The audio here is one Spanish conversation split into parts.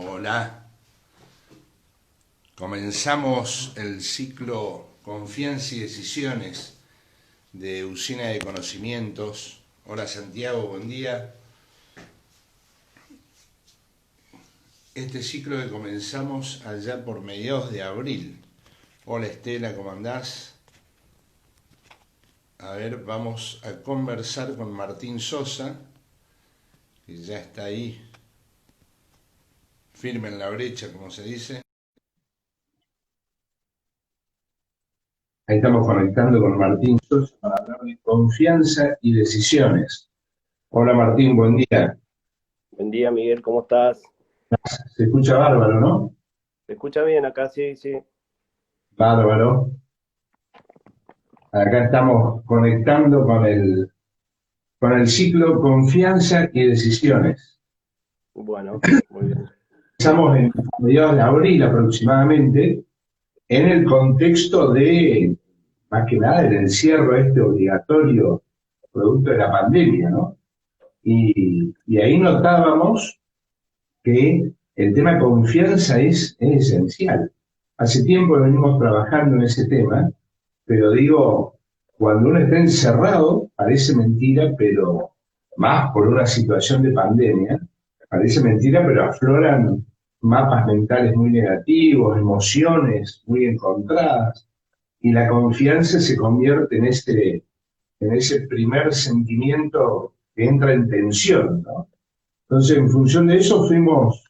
Hola, comenzamos el ciclo Confianza y Decisiones de Usina de Conocimientos. Hola Santiago, buen día. Este ciclo que comenzamos allá por mediados de abril. Hola Estela, ¿cómo andás? A ver, vamos a conversar con Martín Sosa, que ya está ahí, firme en la brecha, como se dice. Ahí estamos conectando con Martín Sosa para hablar de confianza y decisiones. Hola Martín, buen día. Buen día, Miguel, ¿cómo estás? Se escucha bárbaro, ¿no? ¿Me escucha bien acá? Sí, sí. Bárbaro. Acá estamos conectando con el ciclo Confianza y Decisiones. Bueno, muy bien. Estamos en mediados de abril aproximadamente, en el contexto de, más que nada, el encierro este obligatorio producto de la pandemia, ¿no? Y ahí notábamos que el tema de confianza es esencial. Hace tiempo que venimos trabajando en ese tema, pero digo, cuando uno está encerrado, parece mentira, pero más por una situación de pandemia, parece mentira, pero afloran mapas mentales muy negativos, emociones muy encontradas, y la confianza se convierte en ese primer sentimiento que entra en tensión, ¿no? Entonces, en función de eso fuimos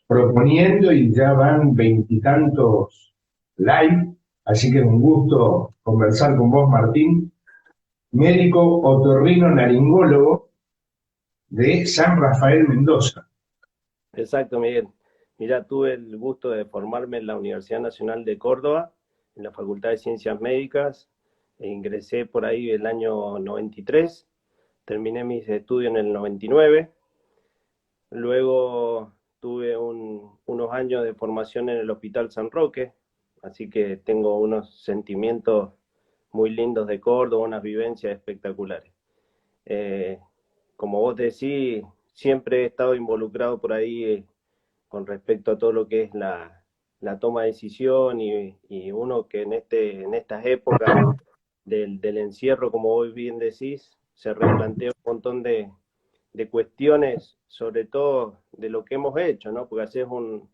proponiendo y ya van veintitantos live, así que es un gusto conversar con vos, Martín, médico otorrino-naringólogo de San Rafael, Mendoza. Exacto, Miguel. Mira, tuve el gusto de formarme en la Universidad Nacional de Córdoba, en la Facultad de Ciencias Médicas. Ingresé por ahí el año 93, terminé mis estudios en el 99. Luego tuve unos años de formación en el Hospital San Roque, así que tengo unos sentimientos muy lindos de Córdoba, unas vivencias espectaculares. Eh, Como vos decís, siempre he estado involucrado por ahí con respecto a todo lo que es la toma de decisión y uno que en estas épocas del encierro, como vos bien decís, se replantea un montón de cuestiones, sobre todo de lo que hemos hecho, ¿no? Porque haces un,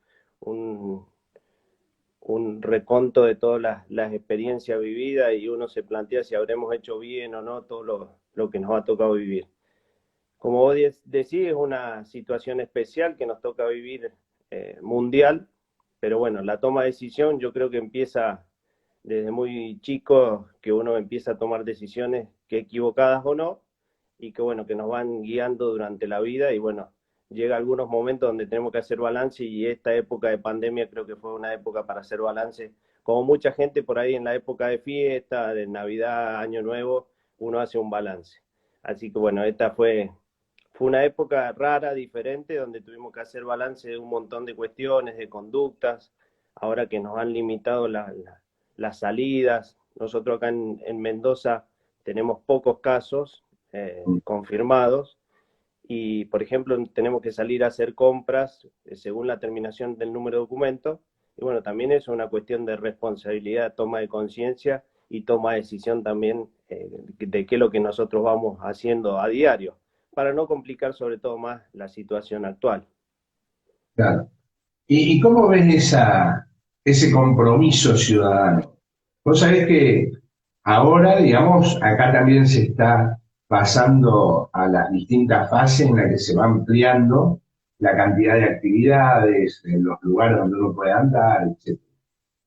un reconto de todas las experiencias vividas y uno se plantea si habremos hecho bien o no todo lo que nos ha tocado vivir. Como vos decís, es una situación especial que nos toca vivir mundial, pero bueno, la toma de decisión yo creo que empieza desde muy chico, que uno empieza a tomar decisiones que equivocadas o no, y que bueno, que nos van guiando durante la vida y bueno, llega algunos momentos donde tenemos que hacer balance y esta época de pandemia creo que fue una época para hacer balance. Como mucha gente por ahí en la época de fiesta, de Navidad, Año Nuevo, uno hace un balance. Así que bueno, esta fue una época rara, diferente, donde tuvimos que hacer balance de un montón de cuestiones, de conductas, ahora que nos han limitado las salidas. Nosotros acá en Mendoza tenemos pocos casos confirmados y, por ejemplo, tenemos que salir a hacer compras según la terminación del número de documento. Y bueno, también es una cuestión de responsabilidad, toma de conciencia y toma de decisión también de qué es lo que nosotros vamos haciendo a diario, para no complicar sobre todo más la situación actual. Claro. ¿Y cómo ves ese compromiso ciudadano? Vos sabés que ahora, digamos, acá también se está pasando a las distintas fases en las que se va ampliando la cantidad de actividades, en los lugares donde uno puede andar, etc.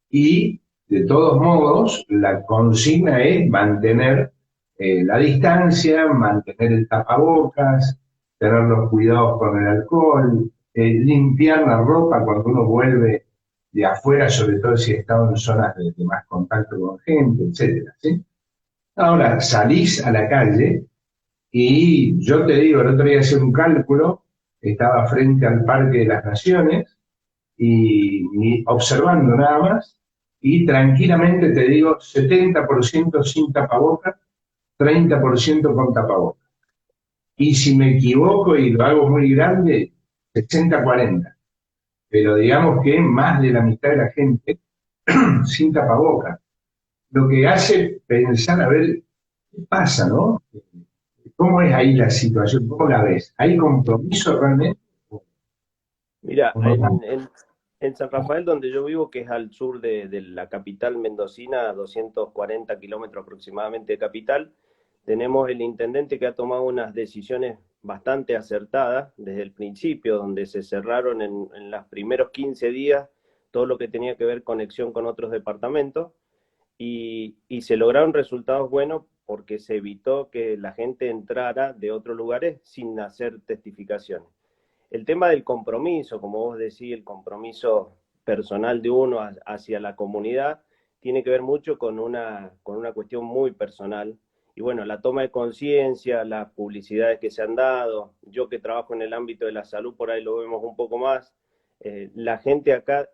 Y, de todos modos, la consigna es mantener la distancia, mantener el tapabocas, tener los cuidados con el alcohol, limpiar la ropa cuando uno vuelve de afuera, sobre todo si está en zonas de más contacto con gente, etcétera, ¿sí? Ahora, salís a la calle y yo te digo, el otro día hice un cálculo, estaba frente al Parque de las Naciones y observando nada más, y tranquilamente te digo 70% sin tapabocas, 30% con tapabocas. Y si me equivoco y lo hago muy grande, 60-40. pero digamos que más de la mitad de la gente sin tapabocas. Lo que hace pensar, a ver, ¿qué pasa, no? ¿Cómo es ahí la situación? ¿Cómo la ves? ¿Hay compromiso realmente? Mira, ¿O no tanto? en San Rafael, donde yo vivo, que es al sur de la capital mendocina, a 240 kilómetros aproximadamente de capital, tenemos el intendente que ha tomado unas decisiones bastante acertadas desde el principio, donde se cerraron en los primeros 15 días todo lo que tenía que ver conexión con otros departamentos y se lograron resultados buenos porque se evitó que la gente entrara de otros lugares sin hacer testificaciones. El tema del compromiso, como vos decís, el compromiso personal de uno hacia la comunidad, tiene que ver mucho con una cuestión muy personal. Y bueno, la toma de conciencia, las publicidades que se han dado, yo que trabajo en el ámbito de la salud, por ahí lo vemos un poco más. La gente acá,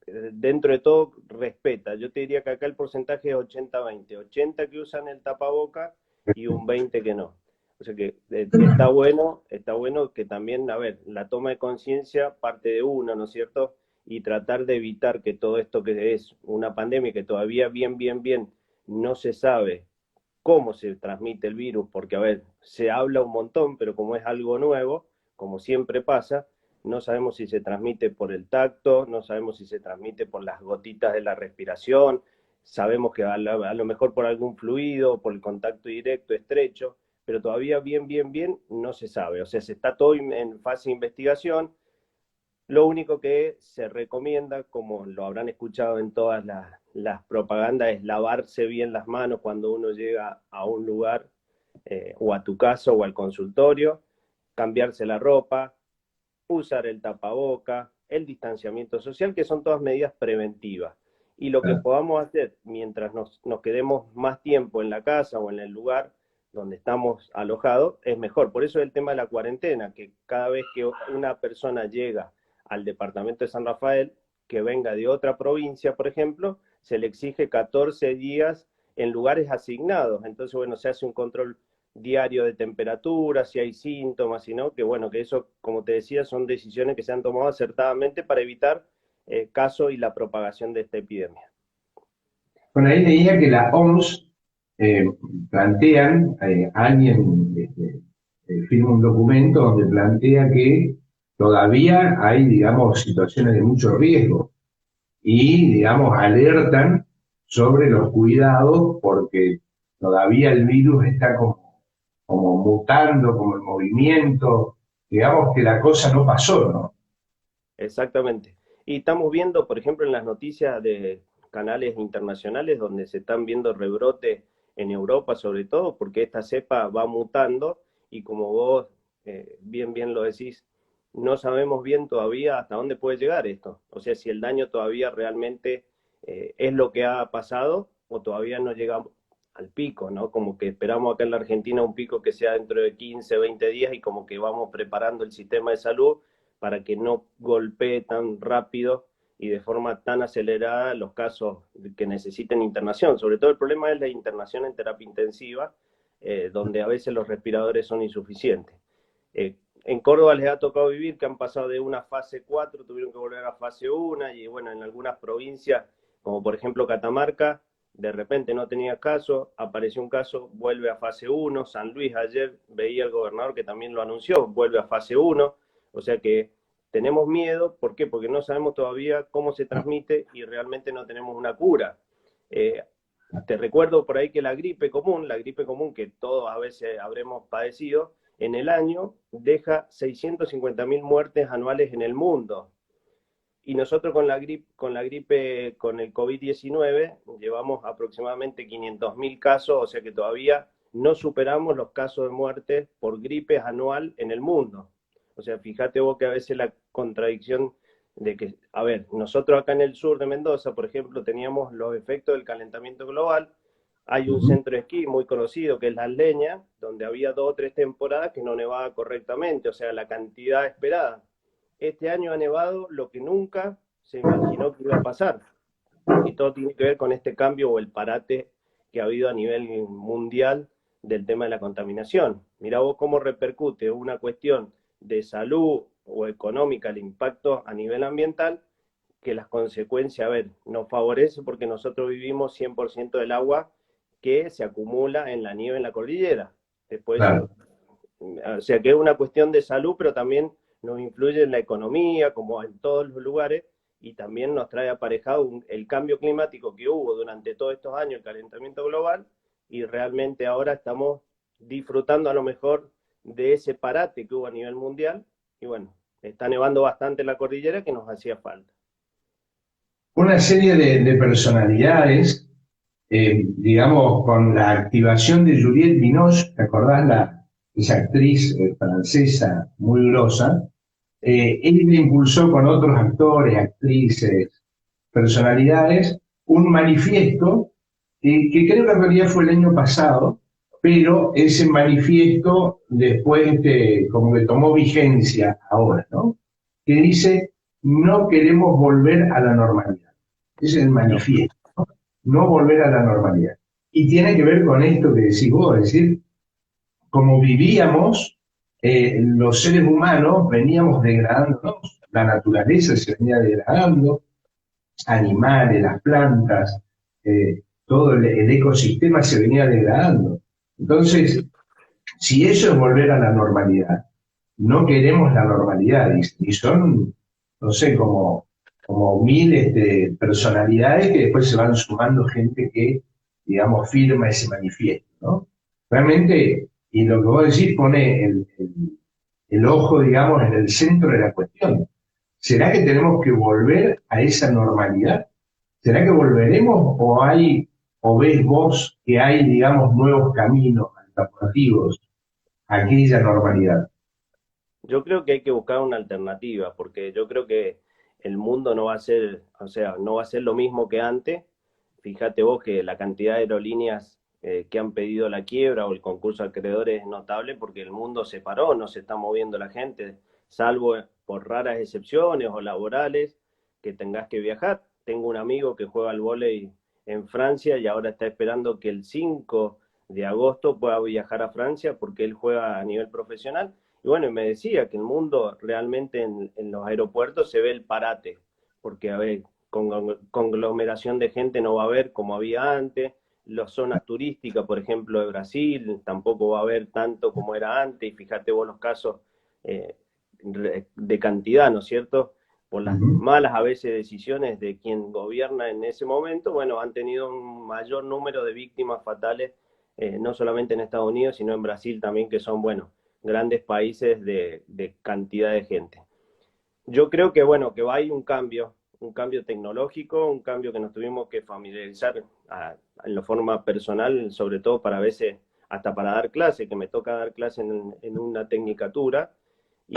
dentro de todo, respeta. Yo te diría que acá el porcentaje es 80-20. 80 que usan el tapaboca y un 20 que no. O sea que está bueno que también, a ver, la toma de conciencia parte de uno, ¿no es cierto? Y tratar de evitar que todo esto que es una pandemia, que todavía bien no se sabe cómo se transmite el virus, porque, a ver, se habla un montón, pero como es algo nuevo, como siempre pasa, no sabemos si se transmite por el tacto, no sabemos si se transmite por las gotitas de la respiración, sabemos que a lo mejor por algún fluido, por el contacto directo, estrecho, pero todavía bien no se sabe. O sea, se está todo en fase de investigación. Lo único que se recomienda, como lo habrán escuchado en todas las propagandas, es lavarse bien las manos cuando uno llega a un lugar, o a tu casa o al consultorio, cambiarse la ropa, usar el tapaboca, el distanciamiento social, que son todas medidas preventivas. Y lo que podamos hacer mientras nos quedemos más tiempo en la casa o en el lugar donde estamos alojados es mejor. Por eso el tema de la cuarentena, que cada vez que una persona llega al departamento de San Rafael, que venga de otra provincia, por ejemplo, se le exige 14 días en lugares asignados. Entonces, bueno, se hace un control diario de temperatura, si hay síntomas, si no, que bueno, que eso, como te decía, son decisiones que se han tomado acertadamente para evitar casos y la propagación de esta epidemia. Bueno, ahí leía que la OMS eh, plantean, alguien firma un documento donde plantea que todavía hay, digamos, situaciones de mucho riesgo y, digamos, alertan sobre los cuidados porque todavía el virus está como mutando, como el movimiento, digamos que la cosa no pasó, ¿no? Exactamente. Y estamos viendo, por ejemplo, en las noticias de canales internacionales donde se están viendo rebrotes en Europa, sobre todo, porque esta cepa va mutando y como vos bien lo decís, no sabemos bien todavía hasta dónde puede llegar esto. O sea, si el daño todavía realmente es lo que ha pasado o todavía no llegamos al pico, ¿no? Como que esperamos acá en la Argentina un pico que sea dentro de 15, 20 días y como que vamos preparando el sistema de salud para que no golpee tan rápido y de forma tan acelerada los casos que necesiten internación. Sobre todo el problema es la internación en terapia intensiva, donde a veces los respiradores son insuficientes. En Córdoba les ha tocado vivir que han pasado de una fase 4, tuvieron que volver a fase 1, y bueno, en algunas provincias, como por ejemplo Catamarca, de repente no tenía caso, apareció un caso, vuelve a fase 1, San Luis ayer veía el gobernador que también lo anunció, vuelve a fase 1, o sea que tenemos miedo, ¿por qué? Porque no sabemos todavía cómo se transmite y realmente no tenemos una cura. Eh, Te recuerdo por ahí que la gripe común que todos a veces habremos padecido, en el año deja 650.000 muertes anuales en el mundo. Y nosotros con el COVID-19 llevamos aproximadamente 500.000 casos, o sea que todavía no superamos los casos de muerte por gripe anual en el mundo. O sea, fíjate vos que a veces la contradicción de que, a ver, nosotros acá en el sur de Mendoza, por ejemplo, teníamos los efectos del calentamiento global. Hay un Ujú. centro de esquí muy conocido que es Las Leñas, donde había 2 o 3 temporadas que no nevaba correctamente, o sea, la cantidad esperada. Este año ha nevado lo que nunca se imaginó que iba a pasar. Y todo tiene que ver con este cambio o el parate que ha habido a nivel mundial del tema de la contaminación. Mirá vos cómo repercute una cuestión de salud o económica el impacto a nivel ambiental, que las consecuencias, a ver, nos favorece porque nosotros vivimos 100% del agua que se acumula en la nieve en la cordillera. Después, claro. o sea que es una cuestión de salud, pero también nos influye en la economía, como en todos los lugares, y también nos trae aparejado el cambio climático que hubo durante todos estos años, el calentamiento global, y realmente ahora estamos disfrutando a lo mejor de ese parate que hubo a nivel mundial, y bueno, está nevando bastante en la cordillera que nos hacía falta. Una serie de personalidades, digamos, con la activación de Juliette Binoche, ¿te acordás? Esa actriz francesa muy grosa, ella impulsó con otros actores, actrices, personalidades, un manifiesto que creo que en realidad fue el año pasado, pero ese manifiesto después como que tomó vigencia ahora, ¿no? Que dice, no queremos volver a la normalidad. Ese es el No. manifiesto, no volver a la normalidad. Y tiene que ver con esto que decís vos, es decir, como vivíamos, los seres humanos veníamos degradándonos, la naturaleza se venía degradando, animales, las plantas, todo el ecosistema se venía degradando. Entonces, si eso es volver a la normalidad, no queremos la normalidad, y son, no sé, como miles de personalidades que después se van sumando gente que, digamos, firma ese manifiesto, ¿no? Realmente, y lo que vos decís pone el ojo, digamos, en el centro de la cuestión. ¿Será que tenemos que volver a esa normalidad? ¿Será que volveremos o ves vos que hay, digamos, nuevos caminos alternativos a aquella normalidad? Yo creo que hay que buscar una alternativa, porque yo creo que el mundo no va a ser, o sea, no va a ser lo mismo que antes. Fíjate vos que la cantidad de aerolíneas que han pedido la quiebra o el concurso de acreedores es notable porque el mundo se paró, no se está moviendo la gente, salvo por raras excepciones o laborales que tengas que viajar. Tengo un amigo que juega al vóley en Francia y ahora está esperando que el 5 de agosto pueda viajar a Francia porque él juega a nivel profesional. Y bueno, me decía que el mundo realmente en los aeropuertos se ve el parate, porque a ver, conglomeración de gente no va a haber como había antes, las zonas turísticas, por ejemplo, de Brasil, tampoco va a haber tanto como era antes, y fíjate vos los casos eh, de cantidad, ¿no es cierto? Por las Ujú. malas a veces decisiones de quien gobierna en ese momento, bueno, han tenido un mayor número de víctimas fatales, no solamente en Estados Unidos, sino en Brasil también, que son, bueno, grandes países de cantidad de gente. Yo creo que, bueno, que va a ir un cambio tecnológico, un cambio que nos tuvimos que familiarizar en la forma personal, sobre todo para a veces, hasta para dar clase, que me toca dar clase en una tecnicatura, y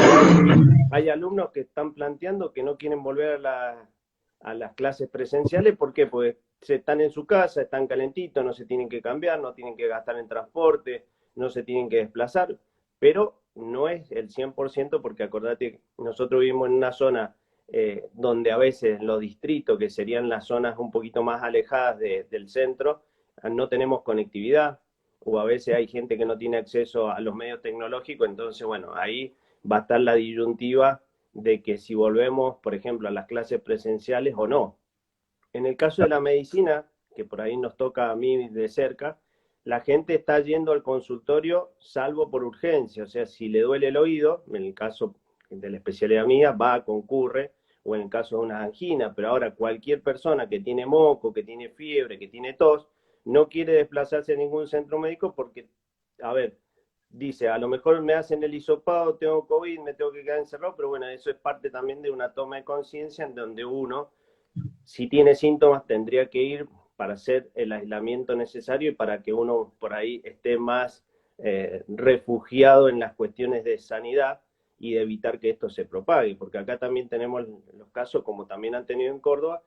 hay alumnos que están planteando que no quieren volver a las clases presenciales, ¿por qué? Pues se están en su casa, están calentitos, no se tienen que cambiar, no tienen que gastar en transporte, no se tienen que desplazar, pero no es el 100% porque acordate, nosotros vivimos en una zona donde a veces los distritos, que serían las zonas un poquito más alejadas del centro, no tenemos conectividad, o a veces hay gente que no tiene acceso a los medios tecnológicos, entonces, bueno, ahí va a estar la disyuntiva de que si volvemos, por ejemplo, a las clases presenciales o no. En el caso de la medicina, que por ahí nos toca a mí de cerca, la gente está yendo al consultorio salvo por urgencia, o sea, si le duele el oído, en el caso de la especialidad mía, va, concurre, o en el caso de una angina, pero ahora cualquier persona que tiene moco, que tiene fiebre, que tiene tos, no quiere desplazarse a ningún centro médico porque, a ver, dice, a lo mejor me hacen el hisopado, tengo COVID, me tengo que quedar encerrado, pero bueno, eso es parte también de una toma de conciencia en donde uno, si tiene síntomas, tendría que ir para hacer el aislamiento necesario y para que uno por ahí esté más refugiado en las cuestiones de sanidad y de evitar que esto se propague, porque acá también tenemos los casos, como también han tenido en Córdoba,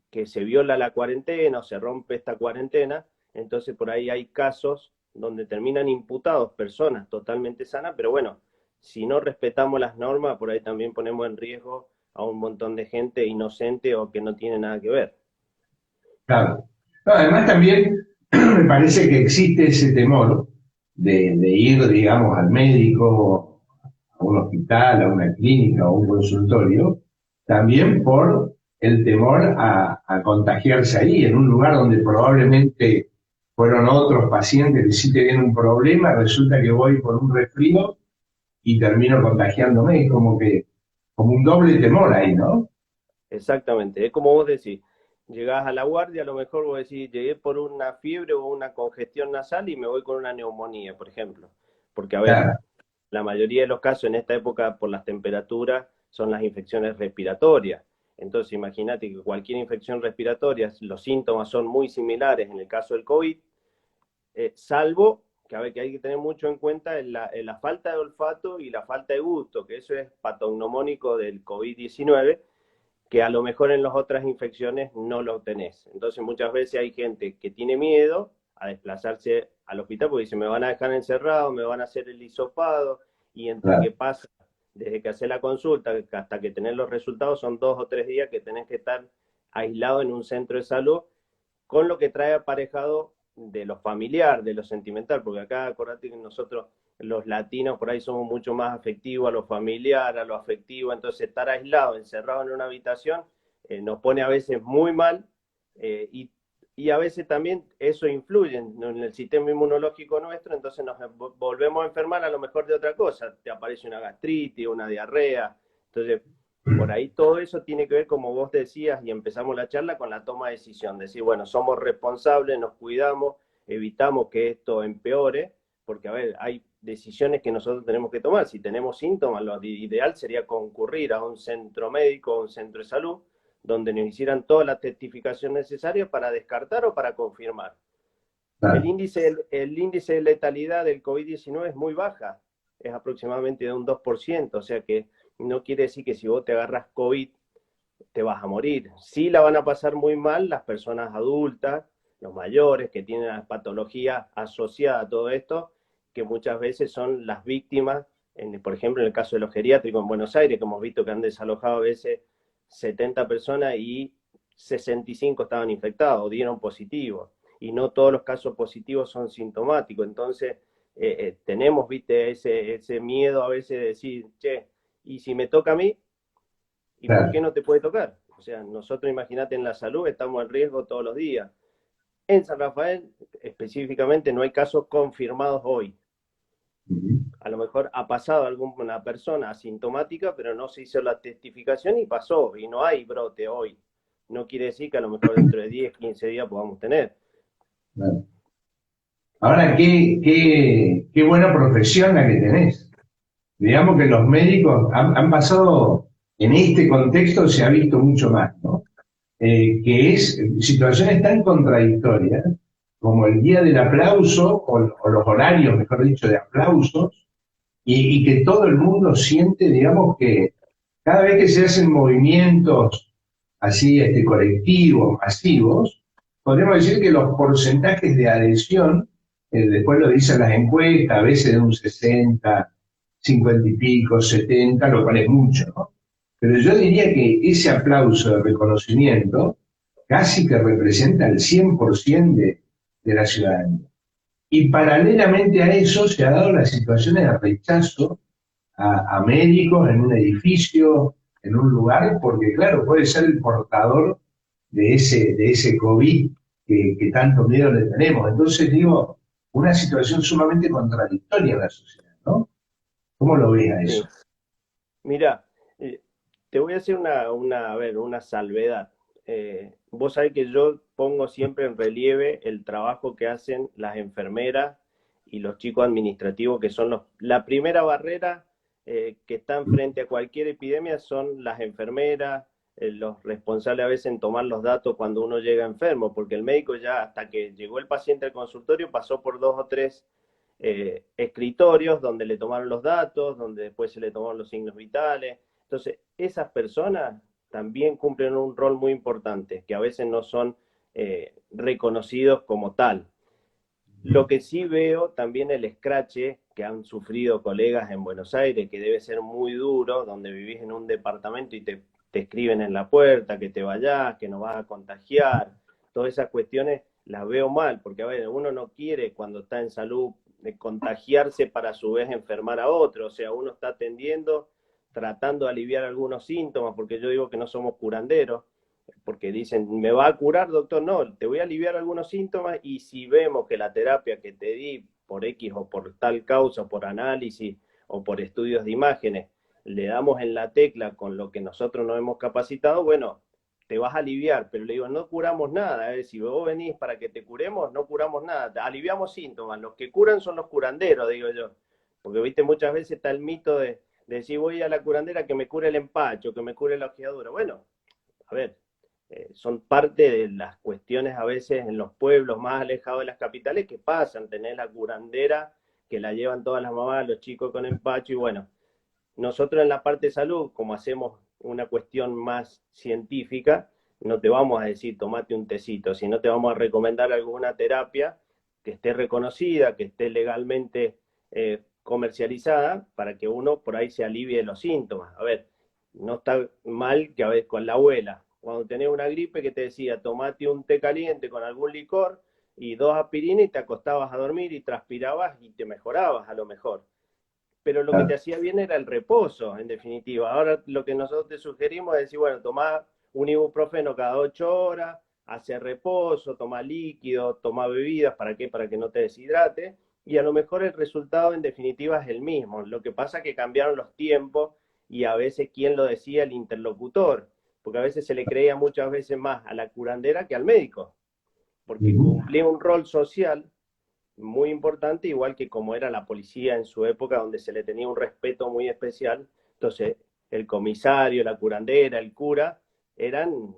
que se viola la cuarentena o se rompe esta cuarentena, entonces por ahí hay casos donde terminan imputados personas totalmente sanas, pero bueno, si no respetamos las normas, por ahí también ponemos en riesgo a un montón de gente inocente o que no tiene nada que ver. Claro. No, además también me parece que existe ese temor de ir, digamos, al médico a un hospital, a una clínica o un consultorio, también por el temor a contagiarse ahí, en un lugar donde probablemente fueron otros pacientes que sí tenían un problema, resulta que voy por un resfrío y termino contagiándome, como un doble temor ahí, ¿no? Exactamente, es como vos decís, llegás a la guardia, a lo mejor vos decís, llegué por una fiebre o una congestión nasal y me voy con una neumonía, por ejemplo. Porque, a ver, Claro, la mayoría de los casos en esta época, por las temperaturas, son las infecciones respiratorias. Entonces, imagínate que cualquier infección respiratoria, los síntomas son muy similares en el caso del COVID, salvo que, a ver, que hay que tener mucho en cuenta en la falta de olfato y la falta de gusto, que eso es patognomónico del COVID-19, que a lo mejor en las otras infecciones no lo tenés. Entonces muchas veces hay gente que tiene miedo a desplazarse al hospital porque dice, me van a dejar encerrado, me van a hacer el hisopado, y entre claro, que pasa, desde que hace la consulta hasta que tenés los resultados, son 2 o 3 días que tenés que estar aislado en un centro de salud, con lo que trae aparejado de lo familiar, de lo sentimental, porque acá acordate que nosotros los latinos por ahí somos mucho más afectivos a lo familiar, a lo afectivo, entonces estar aislado, encerrado en una habitación, nos pone a veces muy mal, y a veces también eso influye en el sistema inmunológico nuestro, entonces nos volvemos a enfermar a lo mejor de otra cosa, te aparece una gastritis, una diarrea, entonces por ahí todo eso tiene que ver, como vos decías, y empezamos la charla con la toma de decisión. Decir, bueno, somos responsables, nos cuidamos, evitamos que esto empeore, porque, a ver, hay decisiones que nosotros tenemos que tomar. Si tenemos síntomas, lo ideal sería concurrir a un centro médico o un centro de salud, donde nos hicieran toda la testificación necesaria para descartar o para confirmar. claro. El índice de letalidad del COVID-19 es muy baja, es aproximadamente de un 2%, o sea que no quiere decir que si vos te agarras COVID te vas a morir. Sí la van a pasar muy mal las personas adultas, los mayores, que tienen la patología asociada a todo esto, que muchas veces son las víctimas, por ejemplo, en el caso de los geriátricos en Buenos Aires, que hemos visto que han desalojado a veces 70 personas y 65 estaban infectados, dieron positivo. Y no todos los casos positivos son sintomáticos. Entonces, tenemos, viste, ese miedo a veces de decir, che, ¿y si me toca a mí? ¿Y por Claro. qué no te puede tocar? O sea, nosotros, imagínate, en la salud estamos en riesgo todos los días. En San Rafael, específicamente, no hay casos confirmados hoy. Ujú. A lo mejor ha pasado alguna persona asintomática, pero no se hizo la testificación y pasó, y no hay brote hoy. No quiere decir que a lo mejor dentro de 10, 15 días podamos tener. Claro. Ahora, qué buena profesión la que tenés. Digamos que los médicos han pasado, en este contexto se ha visto mucho más, ¿no? Que es situaciones tan contradictorias como el día del aplauso o los horarios, mejor dicho, de aplausos, y que todo el mundo siente, digamos, que cada vez que se hacen movimientos así colectivos, masivos, podemos decir que los porcentajes de adhesión, después lo dicen las encuestas, a veces de un 60, 50 y pico, 70, lo cual es mucho, ¿no? Pero yo diría que ese aplauso de reconocimiento casi que representa el 100% de la ciudadanía. Y paralelamente a eso se ha dado las situaciones de rechazo a médicos en un edificio, en un lugar, porque claro, puede ser el portador de ese COVID que tanto miedo le tenemos. Entonces digo, una situación sumamente contradictoria en la sociedad, ¿no? ¿Cómo lo ves a Sí. eso? Mira, te voy a hacer a ver, una salvedad. Vos sabés que yo pongo siempre en relieve el trabajo que hacen las enfermeras y los chicos administrativos, que son la primera barrera que están frente a cualquier epidemia, son las enfermeras, los responsables a veces en tomar los datos cuando uno llega enfermo, porque el médico ya hasta que llegó el paciente al consultorio pasó por 2 o 3 escritorios donde le tomaron los datos, donde después se le tomaron los signos vitales. Entonces, esas personas también cumplen un rol muy importante, que a veces no son reconocidos como tal. Lo que sí veo también el escrache que han sufrido colegas en Buenos Aires, que debe ser muy duro, donde vivís en un departamento y te escriben en la puerta que te vayas, que no vas a contagiar. Todas esas cuestiones las veo mal, porque a ver, uno no quiere cuando está en salud de contagiarse para a su vez enfermar a otro. O sea, uno está atendiendo, tratando de aliviar algunos síntomas, porque yo digo que no somos curanderos, porque dicen, ¿me va a curar, doctor? No, te voy a aliviar algunos síntomas y si vemos que la terapia que te di por X o por tal causa, por análisis o por estudios de imágenes, le damos en la tecla con lo que nosotros nos hemos capacitado, bueno, te vas a aliviar, pero le digo, no curamos nada, si vos venís para que te curemos, no curamos nada, aliviamos síntomas, los que curan son los curanderos, digo yo, porque viste, muchas veces está el mito de decir, voy a la curandera que me cure el empacho, que me cure la ojeadura. Bueno, a ver, son parte de las cuestiones a veces en los pueblos más alejados de las capitales que pasan, tenés la curandera que la llevan todas las mamás, los chicos con empacho, y bueno, nosotros en la parte de salud, como hacemos una cuestión más científica, no te vamos a decir tomate un tecito, sino te vamos a recomendar alguna terapia que esté reconocida, que esté legalmente comercializada, para que uno por ahí se alivie de los síntomas. A ver, no está mal que a veces con la abuela, cuando tenés una gripe que te decía, tomate un té caliente con algún licor y 2 aspirinas y te acostabas a dormir y transpirabas y te mejorabas a lo mejor. Pero lo que te hacía bien era el reposo, en definitiva. Ahora lo que nosotros te sugerimos es decir, bueno, tomá un ibuprofeno cada 8 horas, hace reposo, toma líquido, toma bebidas, ¿para qué? Para que no te deshidrate, y a lo mejor el resultado en definitiva es el mismo. Lo que pasa es que cambiaron los tiempos y a veces, ¿quién lo decía? El interlocutor, porque a veces se le creía muchas veces más a la curandera que al médico, porque cumplía un rol social muy importante, igual que como era la policía en su época, donde se le tenía un respeto muy especial. Entonces, el comisario, la curandera, el cura, eran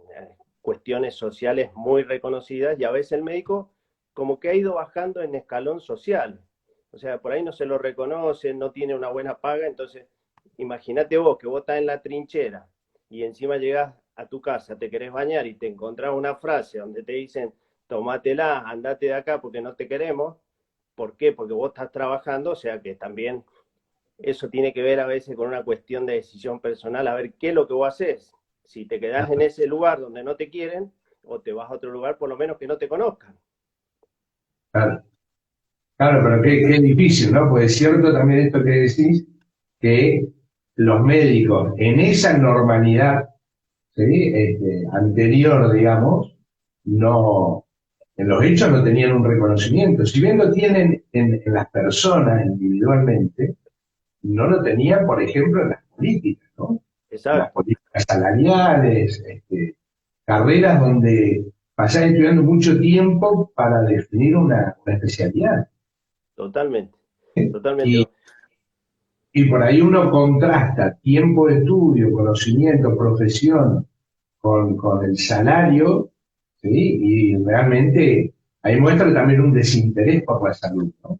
cuestiones sociales muy reconocidas, y a veces el médico como que ha ido bajando en escalón social. O sea, por ahí no se lo reconoce, no tiene una buena paga. Entonces, imagínate vos que vos estás en la trinchera y encima llegás a tu casa, te querés bañar y te encontrás una frase donde te dicen, tómatela, andate de acá porque no te queremos. ¿Por qué? Porque vos estás trabajando, o sea que también eso tiene que ver a veces con una cuestión de decisión personal, a ver qué es lo que vos haces. Si te quedás en ese lugar donde no te quieren, o te vas a otro lugar por lo menos que no te conozcan. Claro, claro, pero qué difícil, ¿no? Pues es cierto también esto que decís, que los médicos en esa normalidad, ¿sí? Anterior, digamos, no, en los hechos no tenían un reconocimiento. Si bien lo tienen en las personas individualmente, no lo tenían, por ejemplo, en las políticas, ¿no? En las Exacto, políticas salariales, carreras donde pasás estudiando mucho tiempo para definir una especialidad. totalmente, totalmente. Y, y por ahí uno contrasta tiempo de estudio, conocimiento, profesión con el salario, ¿sí? Y realmente ahí muestra también un desinterés por la salud, ¿no?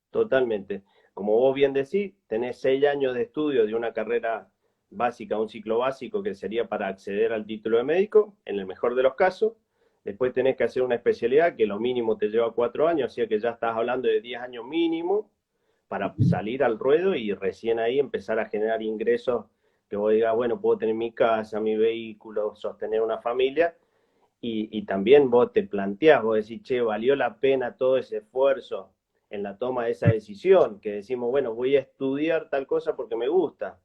Totalmente. Como vos bien decís, tenés 6 años de estudio de una carrera básica, un ciclo básico que sería para acceder al título de médico, en el mejor de los casos. Después tenés que hacer una especialidad que lo mínimo te lleva 4 años, así que ya estás hablando de 10 años mínimo para salir al ruedo y recién ahí empezar a generar ingresos que vos digas, bueno, puedo tener mi casa, mi vehículo, sostener una familia. Y también vos te planteás, vos decís, che, valió la pena todo ese esfuerzo en la toma de esa decisión, que decimos, bueno, voy a estudiar tal cosa porque me gusta,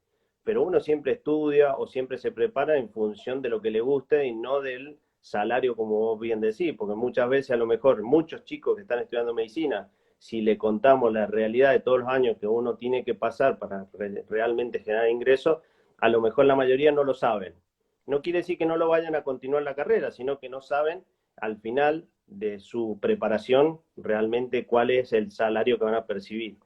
pero uno siempre estudia o siempre se prepara en función de lo que le guste y no del salario, como vos bien decís, porque muchas veces a lo mejor muchos chicos que están estudiando medicina, si le contamos la realidad de todos los años que uno tiene que pasar para realmente generar ingresos, a lo mejor la mayoría no lo saben. No quiere decir que no lo vayan a continuar la carrera, sino que no saben al final de su preparación realmente cuál es el salario que van a percibir.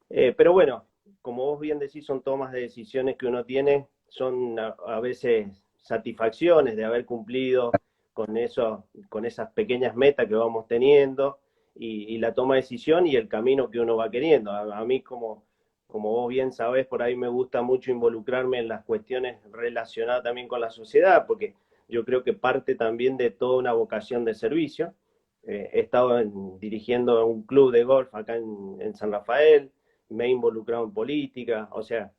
Pero bueno, como vos bien decís, son tomas de decisiones que uno tiene, son a veces satisfacciones de haber cumplido con eso, con esas pequeñas metas que vamos teniendo, y la toma de decisión y el camino que uno va queriendo. A mí, como vos bien sabés, por ahí me gusta mucho involucrarme en las cuestiones relacionadas también con la sociedad, porque yo creo que parte también de toda una vocación de servicio. He estado dirigiendo un club de golf acá en San Rafael, me he involucrado en política, o sea,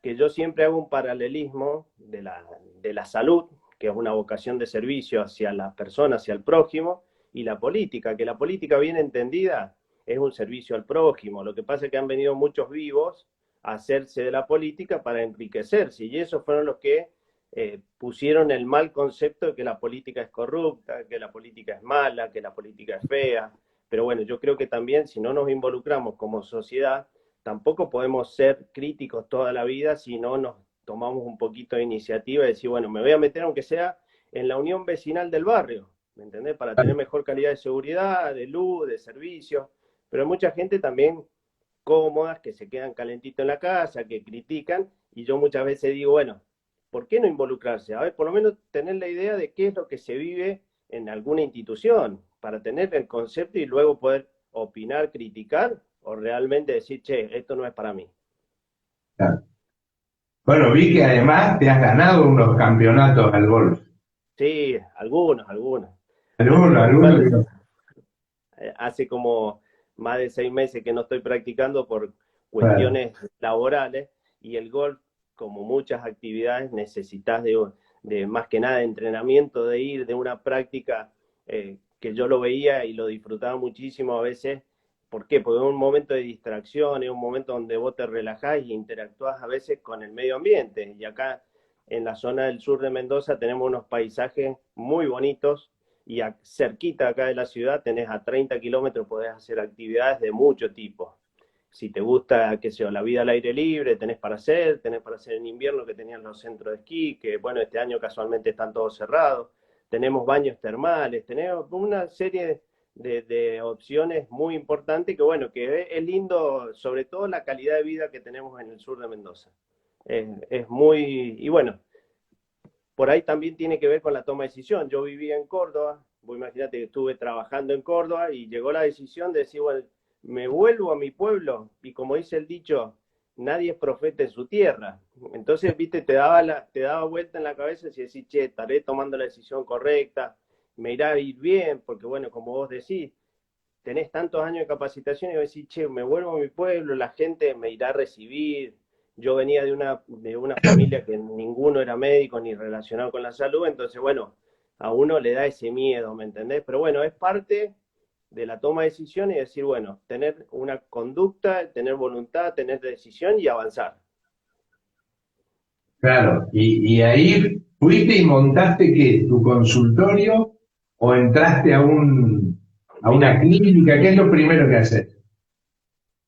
que yo siempre hago un paralelismo de la salud, que es una vocación de servicio hacia las personas, hacia el prójimo, y la política, que la política bien entendida es un servicio al prójimo. Lo que pasa es que han venido muchos vivos a hacerse de la política para enriquecerse, y esos fueron los que pusieron el mal concepto de que la política es corrupta, que la política es mala, que la política es fea. Pero bueno, yo creo que también si no nos involucramos como sociedad, tampoco podemos ser críticos toda la vida si no nos tomamos un poquito de iniciativa y decir, bueno, me voy a meter aunque sea en la unión vecinal del barrio, ¿me entendés? Para tener mejor calidad de seguridad, de luz, de servicios. Pero hay mucha gente también cómodas, que se quedan calentitos en la casa, que critican, y yo muchas veces digo, bueno, ¿por qué no involucrarse? A ver, por lo menos tener la idea de qué es lo que se vive en alguna institución, para tener el concepto y luego poder opinar, criticar, o realmente decir, che, esto no es para mí. Claro. Bueno, vi que además te has ganado unos campeonatos al golf. Sí, algunos. Algunos, Igual algunos. hace como más de 6 meses que no estoy practicando por Claro, cuestiones laborales, y el golf, como muchas actividades, necesitas de más que nada de entrenamiento, de ir, de una práctica que yo lo veía y lo disfrutaba muchísimo a veces. ¿Por qué? Porque es un momento de distracción, es un momento donde vos te relajás y interactúas a veces con el medio ambiente. Y acá en la zona del sur de Mendoza tenemos unos paisajes muy bonitos, y cerquita acá de la ciudad tenés a 30 kilómetros, podés hacer actividades de mucho tipo. Si te gusta, qué sé yo, la vida al aire libre, tenés para hacer en invierno, que tenían los centros de esquí, que bueno, este año casualmente están todos cerrados. Tenemos baños termales, tenemos una serie de opciones muy importantes, que bueno, que es lindo, sobre todo la calidad de vida que tenemos en el sur de Mendoza. Es muy, y bueno, por ahí también tiene que ver con la toma de decisión. Yo vivía en Córdoba, vos imagínate que estuve trabajando en Córdoba y llegó la decisión de decir, bueno, me vuelvo a mi pueblo, y como dice el dicho, nadie es profeta en su tierra. Entonces, viste, te daba vuelta en la cabeza y decís, che, estaré tomando la decisión correcta, me irá a ir bien, porque bueno, como vos decís, tenés tantos años de capacitación y vos decís, che, me vuelvo a mi pueblo, la gente me irá a recibir. Yo venía de una familia que ninguno era médico ni relacionado con la salud, entonces, bueno, a uno le da ese miedo, ¿me entendés? Pero bueno, es parte de la toma de decisiones y decir, bueno, tener una conducta, tener voluntad, tener decisión y avanzar. claro. Y ahí fuiste y montaste qué, tu consultorio o entraste a una Mira, clínica. ¿Qué es lo primero que haces?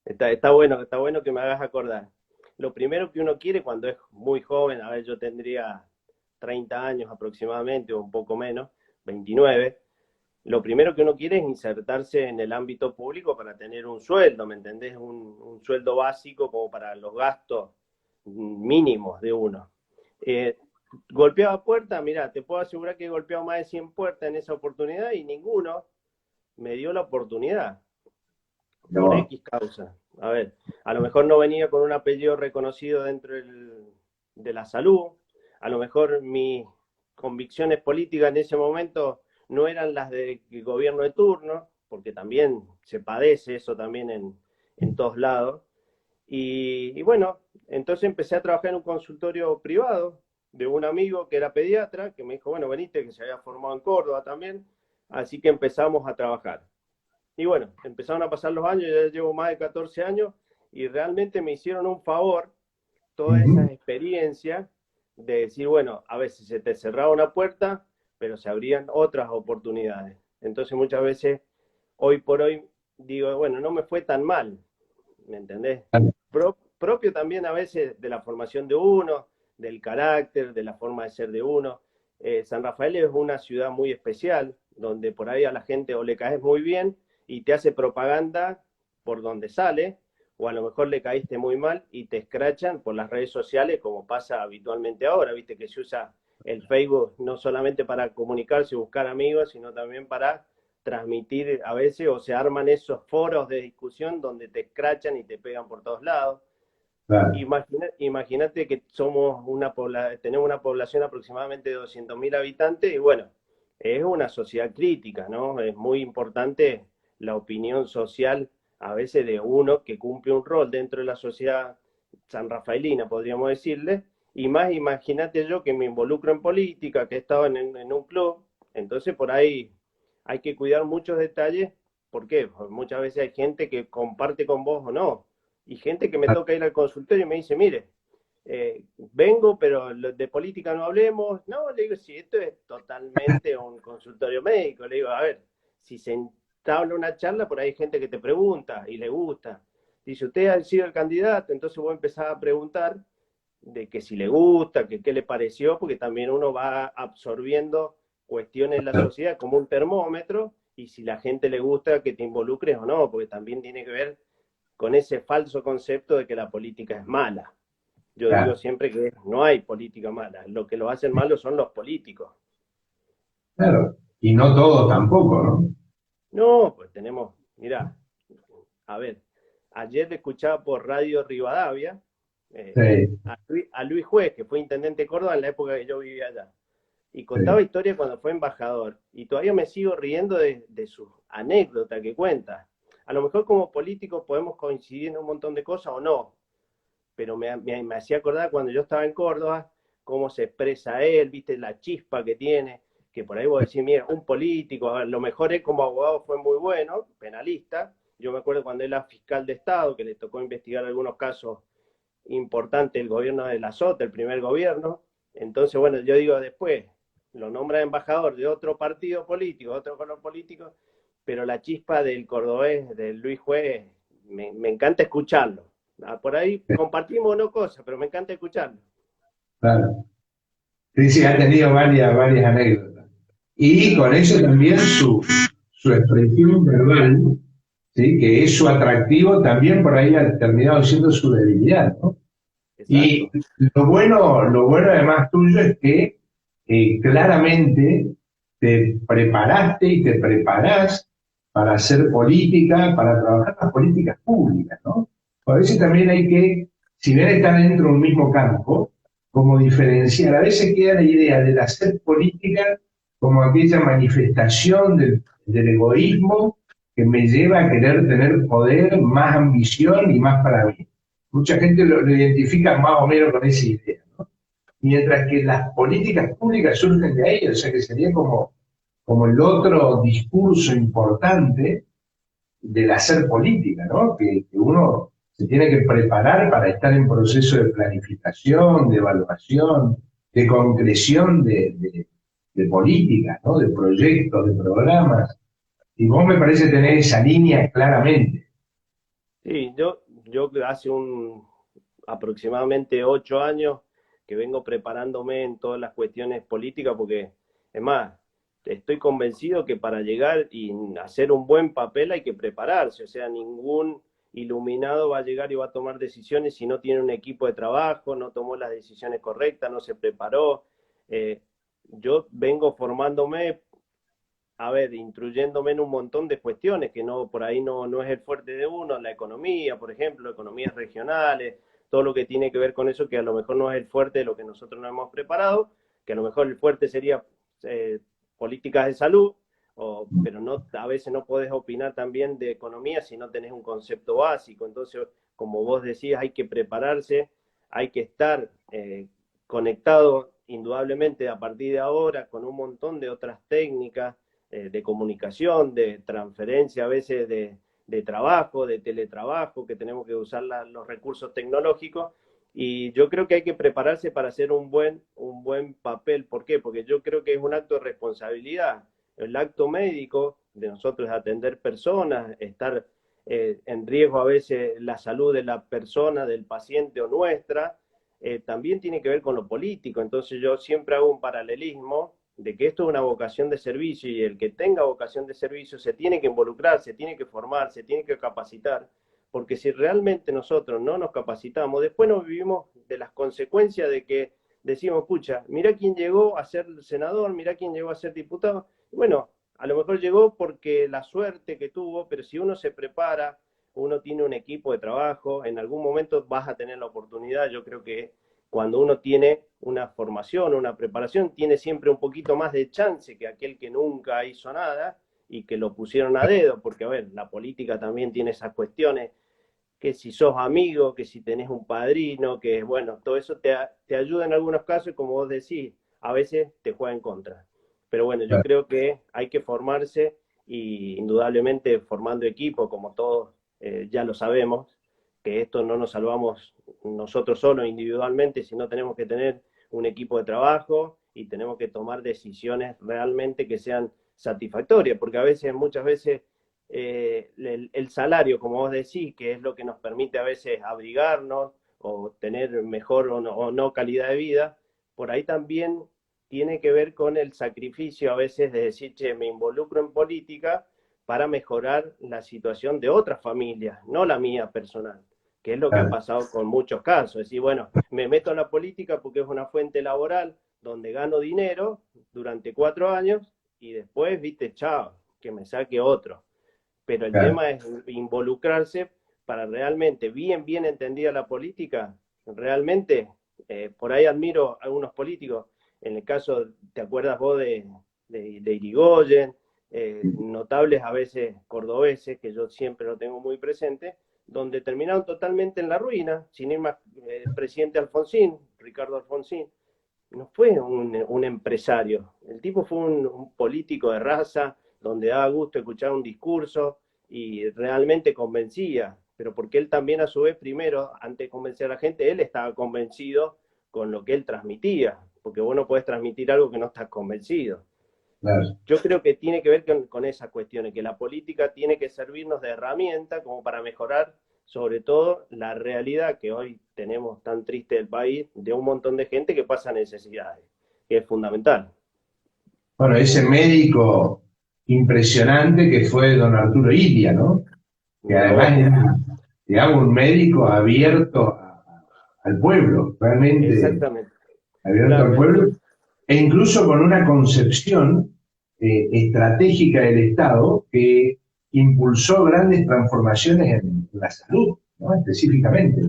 está bueno que me hagas acordar. Lo primero que uno quiere cuando es muy joven, a ver, yo tendría 30 años aproximadamente, o un poco menos, 29. Lo primero que uno quiere es insertarse en el ámbito público para tener un sueldo, ¿me entendés? Un sueldo básico como para los gastos mínimos de uno. Eh, Golpeaba puertas, mira, te puedo asegurar que he golpeado más de 100 puertas en esa oportunidad y ninguno me dio la oportunidad por No, X causa. A ver, a lo mejor no venía con un apellido reconocido dentro de la salud, a lo mejor mis convicciones políticas en ese momento no eran las del gobierno de turno, porque también se padece eso también en todos lados. Y bueno, entonces empecé a trabajar en un consultorio privado de un amigo que era pediatra, que me dijo, bueno, veniste, que se había formado en Córdoba también, así que empezamos a trabajar. Y bueno, empezaron a pasar los años, ya llevo más de 14 años, y realmente me hicieron un favor todas ujú, esas experiencias de decir, bueno, a veces se te cerraba una puerta, pero se abrían otras oportunidades. Entonces muchas veces, hoy por hoy, digo, bueno, no me fue tan mal, ¿me entendés? Propio también a veces de la formación de uno, del carácter, de la forma de ser de uno. San Rafael es una ciudad muy especial, donde por ahí a la gente o le caes muy bien y te hace propaganda por donde sale, o a lo mejor le caíste muy mal y te escrachan por las redes sociales, como pasa habitualmente ahora, viste que se usa el Facebook no solamente para comunicarse y buscar amigos, sino también para transmitir a veces, o se arman esos foros de discusión donde te escrachan y te pegan por todos lados. claro. Imagínate que tenemos una población aproximadamente de 200.000 habitantes, y bueno, es una sociedad crítica, ¿no? Es muy importante la opinión social a veces de uno que cumple un rol dentro de la sociedad sanrafaelina, podríamos decirle, y más imagínate yo que me involucro en política, que he estado en un club, entonces por ahí hay que cuidar muchos detalles ¿Por qué? Porque muchas veces hay gente que comparte con vos o no, y gente que me toca ir al consultorio y me dice, mire, vengo, pero de política no hablemos. No, le digo, si esto es totalmente un consultorio médico, le digo, a ver, si se entabla una charla, por ahí hay gente que te pregunta y le gusta. Dice, usted ha sido el candidato, entonces vos empezás a preguntar de que si le gusta, que qué le pareció, porque también uno va absorbiendo cuestiones de la sociedad como un termómetro, y si la gente le gusta que te involucres o no, porque también tiene que ver con ese falso concepto de que la política es mala. Yo digo Claro, siempre que no hay política mala, lo que lo hacen malo son los políticos. claro. Y no todo tampoco, ¿no? No, pues tenemos, mira, a ver, ayer escuchaba por Radio Rivadavia Sí, a Luis Juez, que fue intendente de Córdoba en la época que yo vivía allá, y contaba sí. historia cuando fue embajador, y todavía me sigo riendo de sus anécdotas que cuenta. A lo mejor como políticos podemos coincidir en un montón de cosas o no, pero me hacía acordar cuando yo estaba en Córdoba, cómo se expresa él, viste la chispa que tiene, que por ahí vos decís, mira, un político, a lo mejor él como abogado fue muy bueno, penalista. Yo me acuerdo cuando él era fiscal de Estado, que le tocó investigar algunos casos importantes del gobierno de la Sota, el primer gobierno. Entonces, bueno, yo digo después, lo nombra embajador de otro partido político, otro color político, pero la chispa del cordobés, del Luis Juez, me encanta escucharlo. Por ahí compartimos no cosas, pero me encanta escucharlo. Claro. Sí, sí, ha tenido varias anécdotas. Y con eso también su expresión verbal, ¿sí? Que es su atractivo, también por ahí ha terminado siendo su debilidad, ¿no? Y Exacto. lo bueno además tuyo es que claramente te preparaste y te preparás para hacer política, para trabajar las políticas públicas, ¿no? A veces también hay que, si bien están dentro de un mismo campo, como diferenciar. A veces queda la idea del hacer política como aquella manifestación del egoísmo que me lleva a querer tener poder, más ambición y más para mí. Mucha gente lo identifica más o menos con esa idea, ¿no? Mientras que las políticas públicas surgen de ahí, o sea que sería como el otro discurso importante del hacer política, ¿no? Que uno se tiene que preparar para estar en proceso de planificación, de evaluación, de concreción de políticas, ¿no? De proyectos, de programas. Y vos me parece tener esa línea claramente. Sí, yo hace aproximadamente 8 años que vengo preparándome en todas las cuestiones políticas, porque es más, estoy convencido que para llegar y hacer un buen papel hay que prepararse, o sea, ningún iluminado va a llegar y va a tomar decisiones si no tiene un equipo de trabajo, no tomó las decisiones correctas, no se preparó. Eh, yo vengo formándome, a ver, instruyéndome en un montón de cuestiones que no, por ahí no es el fuerte de uno, la economía, por ejemplo, economías regionales, todo lo que tiene que ver con eso, que a lo mejor no es el fuerte de lo que nosotros nos hemos preparado, que a lo mejor el fuerte sería eh, políticas de salud, pero no, a veces no podés opinar también de economía si no tenés un concepto básico. Entonces, como vos decías, hay que prepararse, hay que estar conectado indudablemente a partir de ahora con un montón de otras técnicas de comunicación, de transferencia a veces de trabajo, de teletrabajo, que tenemos que usar los recursos tecnológicos. Y yo creo que hay que prepararse para hacer un buen papel. ¿Por qué? Porque yo creo que es un acto de responsabilidad. El acto médico de nosotros es atender personas, estar en riesgo a veces la salud de la persona, del paciente o nuestra, también tiene que ver con lo político. Entonces yo siempre hago un paralelismo de que esto es una vocación de servicio, y el que tenga vocación de servicio se tiene que involucrar, se tiene que formar, se tiene que capacitar, porque si realmente nosotros no nos capacitamos, después nos vivimos de las consecuencias de que decimos, pucha, mira quién llegó a ser senador, mira quién llegó a ser diputado. Y bueno, a lo mejor llegó porque la suerte que tuvo, pero si uno se prepara, uno tiene un equipo de trabajo, en algún momento vas a tener la oportunidad. Yo creo que cuando uno tiene una formación, una preparación, tiene siempre un poquito más de chance que aquel que nunca hizo nada y que lo pusieron a dedo, porque a ver, la política también tiene esas cuestiones, que si sos amigo, que si tenés un padrino, que bueno, todo eso te ayuda en algunos casos, y como vos decís, a veces te juega en contra. Pero bueno, yo creo que hay que formarse y indudablemente formando equipo, como todos ya lo sabemos, que esto no nos salvamos nosotros solos individualmente, sino tenemos que tener un equipo de trabajo y tenemos que tomar decisiones realmente que sean satisfactorias, porque a veces, muchas veces, el salario, como vos decís, que es lo que nos permite a veces abrigarnos o tener mejor o no calidad de vida, por ahí también tiene que ver con el sacrificio a veces de decir, che, me involucro en política para mejorar la situación de otras familias, no la mía personal, que es lo que ha Claro, pasado con muchos casos. Es decir, bueno, me meto en la política porque es una fuente laboral donde gano dinero durante 4 años y después, viste, chao, que me saque otro. Pero el claro. tema es involucrarse para realmente, bien entendida la política, realmente, por ahí admiro a algunos políticos, en el caso, ¿te acuerdas vos de Irigoyen? Notables a veces cordobeses, que yo siempre lo tengo muy presente, donde terminaron totalmente en la ruina, sin ir más, el presidente Alfonsín, Ricardo Alfonsín, no fue un empresario, el tipo fue un político de raza, donde daba gusto escuchar un discurso y realmente convencía, pero porque él también a su vez, primero, antes de convencer a la gente, él estaba convencido con lo que él transmitía, porque vos no podés transmitir algo que no estás convencido. Claro. Yo creo que tiene que ver con esas cuestiones, que la política tiene que servirnos de herramienta como para mejorar sobre todo la realidad que hoy tenemos tan triste del país, de un montón de gente que pasa necesidades, que es fundamental. Bueno, ese médico impresionante que fue don Arturo Ilia, ¿no? Que No, además era, digamos, un médico abierto al pueblo, realmente exactamente. abierto Claro, al él pueblo, e incluso con una concepción estratégica del Estado que impulsó grandes transformaciones en la salud, ¿no? Específicamente.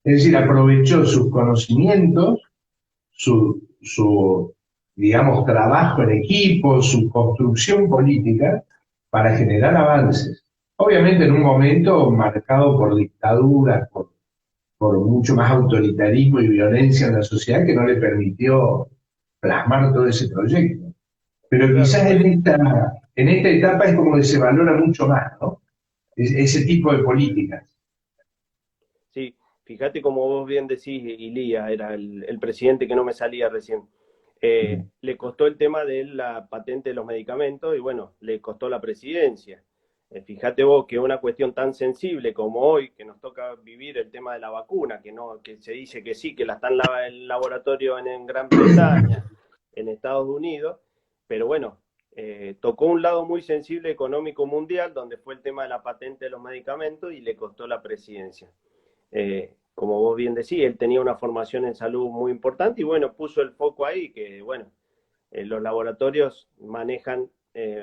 Es decir, aprovechó sus conocimientos, su, digamos, trabajo en equipo, su construcción política para generar avances. Obviamente en un momento marcado por dictaduras, por mucho más autoritarismo y violencia en la sociedad que no le permitió plasmar todo ese proyecto. Pero claro, quizás fue, en esta etapa es como que se valora mucho más, ¿no? Ese tipo de políticas. sí, fíjate como vos bien decís, Ilía era el presidente que no me salía recién. Le costó el tema de la patente de los medicamentos y bueno, le costó la presidencia. Fíjate vos que una cuestión tan sensible como hoy, que nos toca vivir el tema de la vacuna, que no, que se dice que sí, que la están en el laboratorio en Gran Bretaña, en Estados Unidos, pero bueno, tocó un lado muy sensible económico mundial, donde fue el tema de la patente de los medicamentos y le costó la presidencia. Como vos bien decís, él tenía una formación en salud muy importante y bueno, puso el foco ahí, que bueno, los laboratorios manejan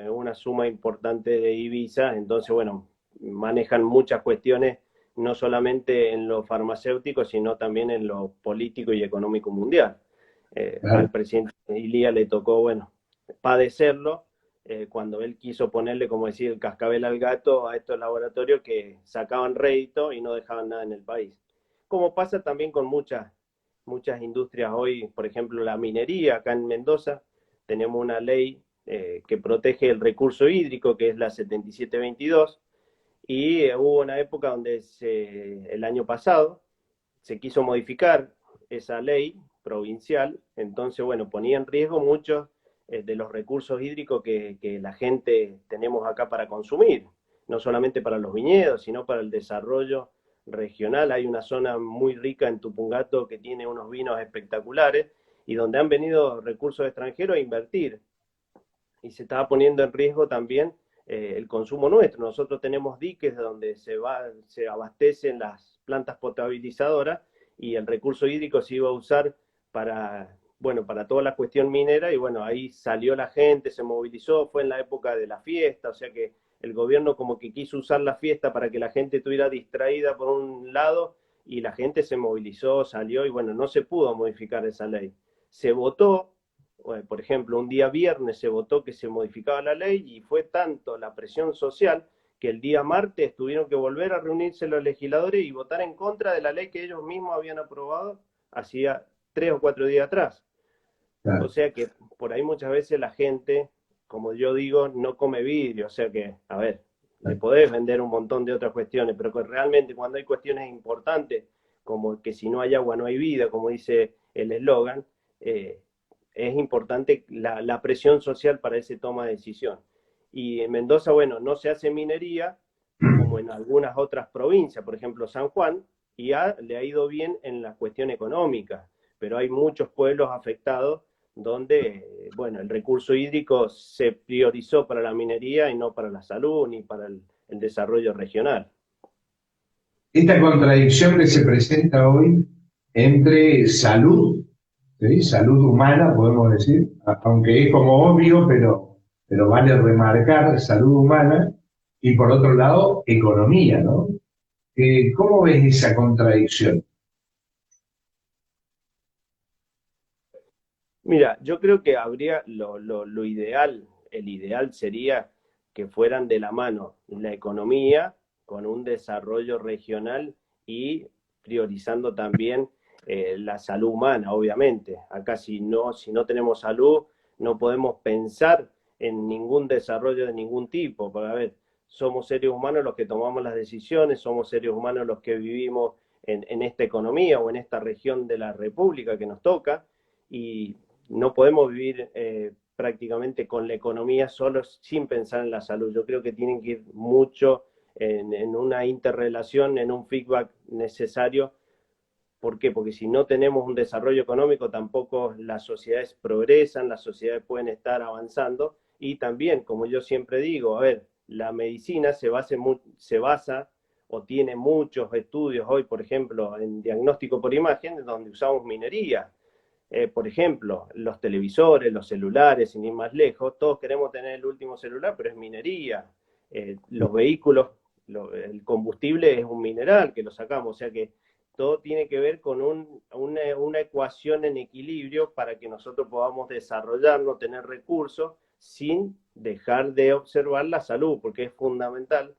una suma importante de divisas, entonces bueno, manejan muchas cuestiones, no solamente en lo farmacéutico, sino también en lo político y económico mundial. Al Claro. presidente Ilía le tocó, bueno, padecerlo cuando él quiso ponerle, como decir, el cascabel al gato a estos laboratorios que sacaban rédito y no dejaban nada en el país. Como pasa también con muchas industrias hoy, por ejemplo, la minería, acá en Mendoza tenemos una ley que protege el recurso hídrico, que es la 7722, y hubo una época donde el año pasado se quiso modificar esa ley provincial, entonces, bueno, ponía en riesgo muchos de los recursos hídricos que la gente tenemos acá para consumir, no solamente para los viñedos, sino para el desarrollo regional. Hay una zona muy rica en Tupungato que tiene unos vinos espectaculares y donde han venido recursos extranjeros a invertir y se estaba poniendo en riesgo también el consumo nuestro. Nosotros tenemos diques donde se abastecen las plantas potabilizadoras y el recurso hídrico se iba a usar para, bueno, para toda la cuestión minera y bueno, ahí salió la gente, se movilizó, fue en la época de la fiesta, o sea que el gobierno como que quiso usar la fiesta para que la gente estuviera distraída por un lado y la gente se movilizó, salió y bueno, no se pudo modificar esa ley. Se votó, por ejemplo, un día viernes se votó que se modificaba la ley y fue tanto la presión social que el día martes tuvieron que volver a reunirse los legisladores y votar en contra de la ley que ellos mismos habían aprobado hacía 3 o 4 días atrás. O Claro. sea que por ahí muchas veces la gente como yo digo, no come vidrio, o sea que, a ver, le podés vender un montón de otras cuestiones, pero que realmente cuando hay cuestiones importantes, como que si no hay agua no hay vida, como dice el eslogan, es importante la presión social para ese toma de decisión. Y en Mendoza, bueno, no se hace minería como en algunas otras provincias, por ejemplo San Juan, y le ha ido bien en la cuestión económica, pero hay muchos pueblos afectados donde, bueno, el recurso hídrico se priorizó para la minería y no para la salud ni para el desarrollo regional. Esta contradicción que se presenta hoy entre salud, ¿sí? Salud humana, podemos decir, aunque es como obvio, pero vale remarcar salud humana, y por otro lado, economía, ¿no? ¿Cómo ves esa contradicción? Mira, yo creo que habría lo ideal, el ideal sería que fueran de la mano la economía con un desarrollo regional y priorizando también la salud humana, obviamente. Acá si no tenemos salud, no podemos pensar en ningún desarrollo de ningún tipo. Porque, a ver, somos seres humanos los que tomamos las decisiones, somos seres humanos los que vivimos en esta economía o en esta región de la República que nos toca. Y no podemos vivir prácticamente con la economía solo sin pensar en la salud. Yo creo que tienen que ir mucho en una interrelación, en un feedback necesario. ¿Por qué? Porque si no tenemos un desarrollo económico, tampoco las sociedades progresan, las sociedades pueden estar avanzando. Y también, como yo siempre digo, a ver, la medicina se basa o tiene muchos estudios hoy, por ejemplo, en diagnóstico por imagen, donde usamos minería. Por ejemplo, los televisores, los celulares, sin ir más lejos, todos queremos tener el último celular, pero es minería. Los vehículos, el combustible es un mineral que lo sacamos, o sea que todo tiene que ver con una ecuación en equilibrio para que nosotros podamos desarrollarnos, tener recursos, sin dejar de observar la salud, porque es fundamental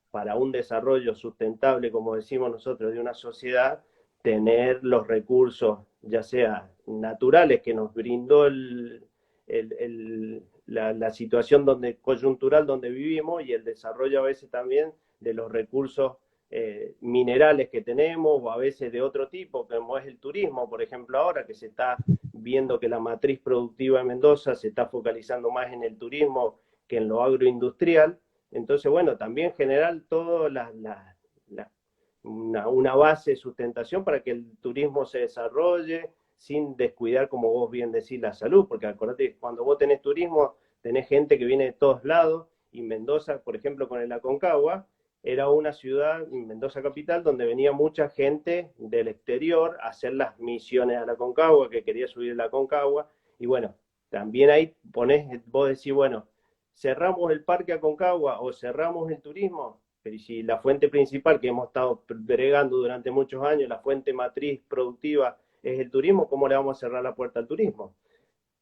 para un desarrollo sustentable, como decimos nosotros, de una sociedad, tener los recursos, ya sea naturales que nos brindó la situación coyuntural donde vivimos, y el desarrollo a veces también de los recursos minerales que tenemos, o a veces de otro tipo, como es el turismo, por ejemplo, ahora que se está viendo que la matriz productiva de Mendoza se está focalizando más en el turismo que en lo agroindustrial. Entonces, bueno, también generar todo una base de sustentación para que el turismo se desarrolle sin descuidar, como vos bien decís, la salud, porque acordate que cuando vos tenés turismo, tenés gente que viene de todos lados, y Mendoza, por ejemplo, con el Aconcagua, era una ciudad, Mendoza capital, donde venía mucha gente del exterior a hacer las misiones a la Aconcagua, que quería subir la Aconcagua, y bueno, también ahí vos decís, bueno, cerramos el parque Aconcagua o cerramos el turismo, pero si la fuente principal que hemos estado bregando durante muchos años, la fuente matriz productiva es el turismo, ¿cómo le vamos a cerrar la puerta al turismo?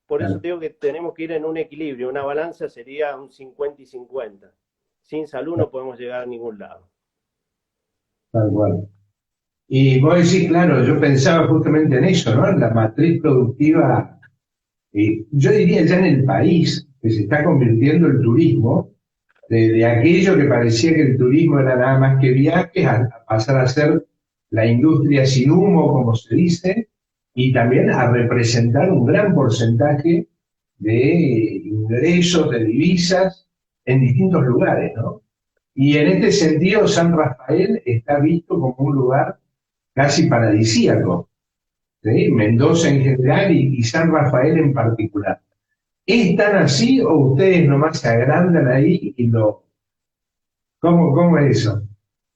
Por eso Claro, digo que tenemos que ir en un equilibrio, una balanza sería un 50 y 50. Sin salud no podemos llegar a ningún lado. tal cual. Y vos decís, claro, yo pensaba justamente en eso, ¿no? En la matriz productiva, yo diría ya en el país, que se está convirtiendo el turismo, de aquello que parecía que el turismo era nada más que viajes, a pasar a ser la industria sin humo, como se dice, y también a representar un gran porcentaje de ingresos, de divisas en distintos lugares, ¿no? Y en este sentido, San Rafael está visto como un lugar casi paradisíaco, ¿sí? Mendoza en general y San Rafael en particular. ¿Es tan así o ustedes nomás se agrandan ahí y lo... ¿Cómo es eso?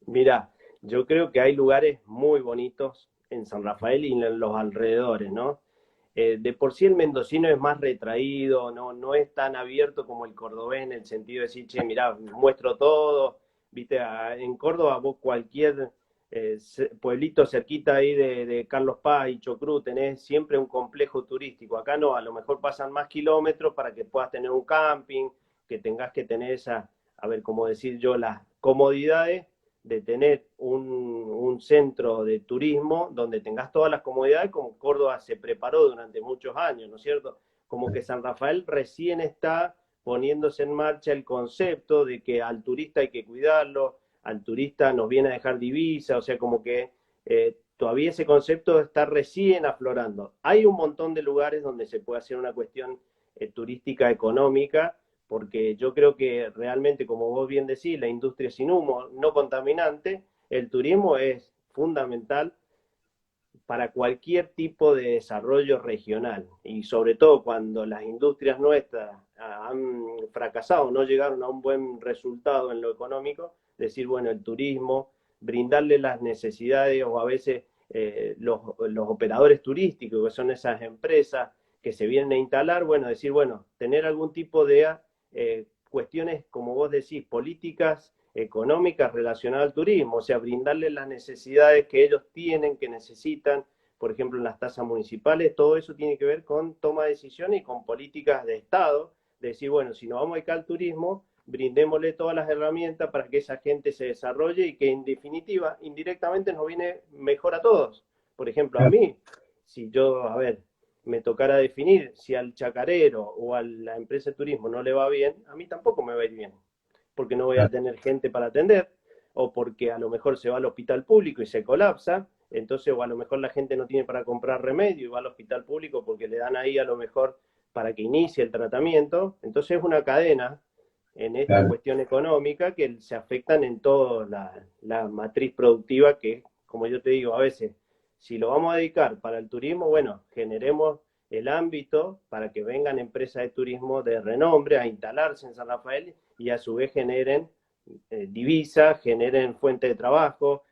Mira, yo creo que hay lugares muy bonitos en San Rafael y en los alrededores, ¿no? De por sí el mendocino es más retraído, no es tan abierto como el cordobés en el sentido de decir, che, mirá, muestro todo, viste, en Córdoba vos cualquier pueblito cerquita ahí de Carlos Paz y Chocrú tenés siempre un complejo turístico. Acá no, a lo mejor pasan más kilómetros para que puedas tener un camping, que tengas que tener esa, a ver, cómo decir yo, las comodidades de tener un centro de turismo donde tengas todas las comodidades como Córdoba se preparó durante muchos años, ¿no es cierto? Como que San Rafael recién está poniéndose en marcha el concepto de que al turista hay que cuidarlo, al turista nos viene a dejar divisa, o sea, como que todavía ese concepto está recién aflorando. Hay un montón de lugares donde se puede hacer una cuestión turística económica, porque yo creo que realmente, como vos bien decís, la industria sin humo, no contaminante, el turismo es fundamental para cualquier tipo de desarrollo regional, y sobre todo cuando las industrias nuestras han fracasado, no llegaron a un buen resultado en lo económico, decir, bueno, el turismo, brindarle las necesidades, o a veces los operadores turísticos, que son esas empresas que se vienen a instalar, bueno, decir, bueno, tener algún tipo de cuestiones, como vos decís, políticas económicas relacionadas al turismo, o sea, brindarles las necesidades que ellos tienen, que necesitan, por ejemplo, en las tasas municipales, todo eso tiene que ver con toma de decisiones y con políticas de Estado, de decir, bueno, si nos vamos a dedicar al turismo, brindémosle todas las herramientas para que esa gente se desarrolle y que en definitiva, indirectamente nos viene mejor a todos. Por ejemplo, a mí, si yo, a ver, me tocara definir si al chacarero o a la empresa de turismo no le va bien, a mí tampoco me va a ir bien, porque no voy a tener gente para atender, o porque a lo mejor se va al hospital público y se colapsa, entonces, o a lo mejor la gente no tiene para comprar remedio y va al hospital público porque le dan ahí a lo mejor para que inicie el tratamiento. Entonces es una cadena en esta Claro. cuestión económica que se afectan en toda la matriz productiva que, como yo te digo, a veces, si lo vamos a dedicar para el turismo, bueno, generemos el ámbito para que vengan empresas de turismo de renombre a instalarse en San Rafael y a su vez generen divisas, generen fuente de trabajo,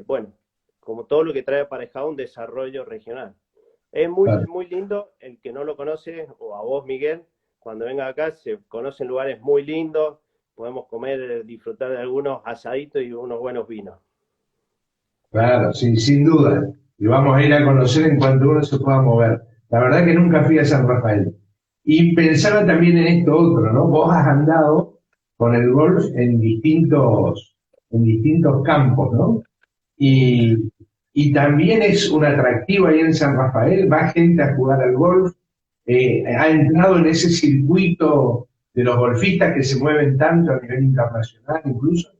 bueno, como todo lo que trae aparejado un desarrollo regional. Es muy, Claro. muy lindo, el que no lo conoce, o a vos, Miguel, cuando venga acá, se conocen lugares muy lindos, podemos comer, disfrutar de algunos asaditos y unos buenos vinos. Claro, sí, sin duda. Y vamos a ir a conocer en cuanto uno se pueda mover. La verdad que nunca fui a San Rafael. Y pensaba también en esto otro, ¿no? Vos has andado con el golf en distintos campos, ¿no? Y, y también es un atractivo ahí en San Rafael, va gente a jugar al golf, ha entrado en ese circuito de los golfistas que se mueven tanto a nivel internacional incluso.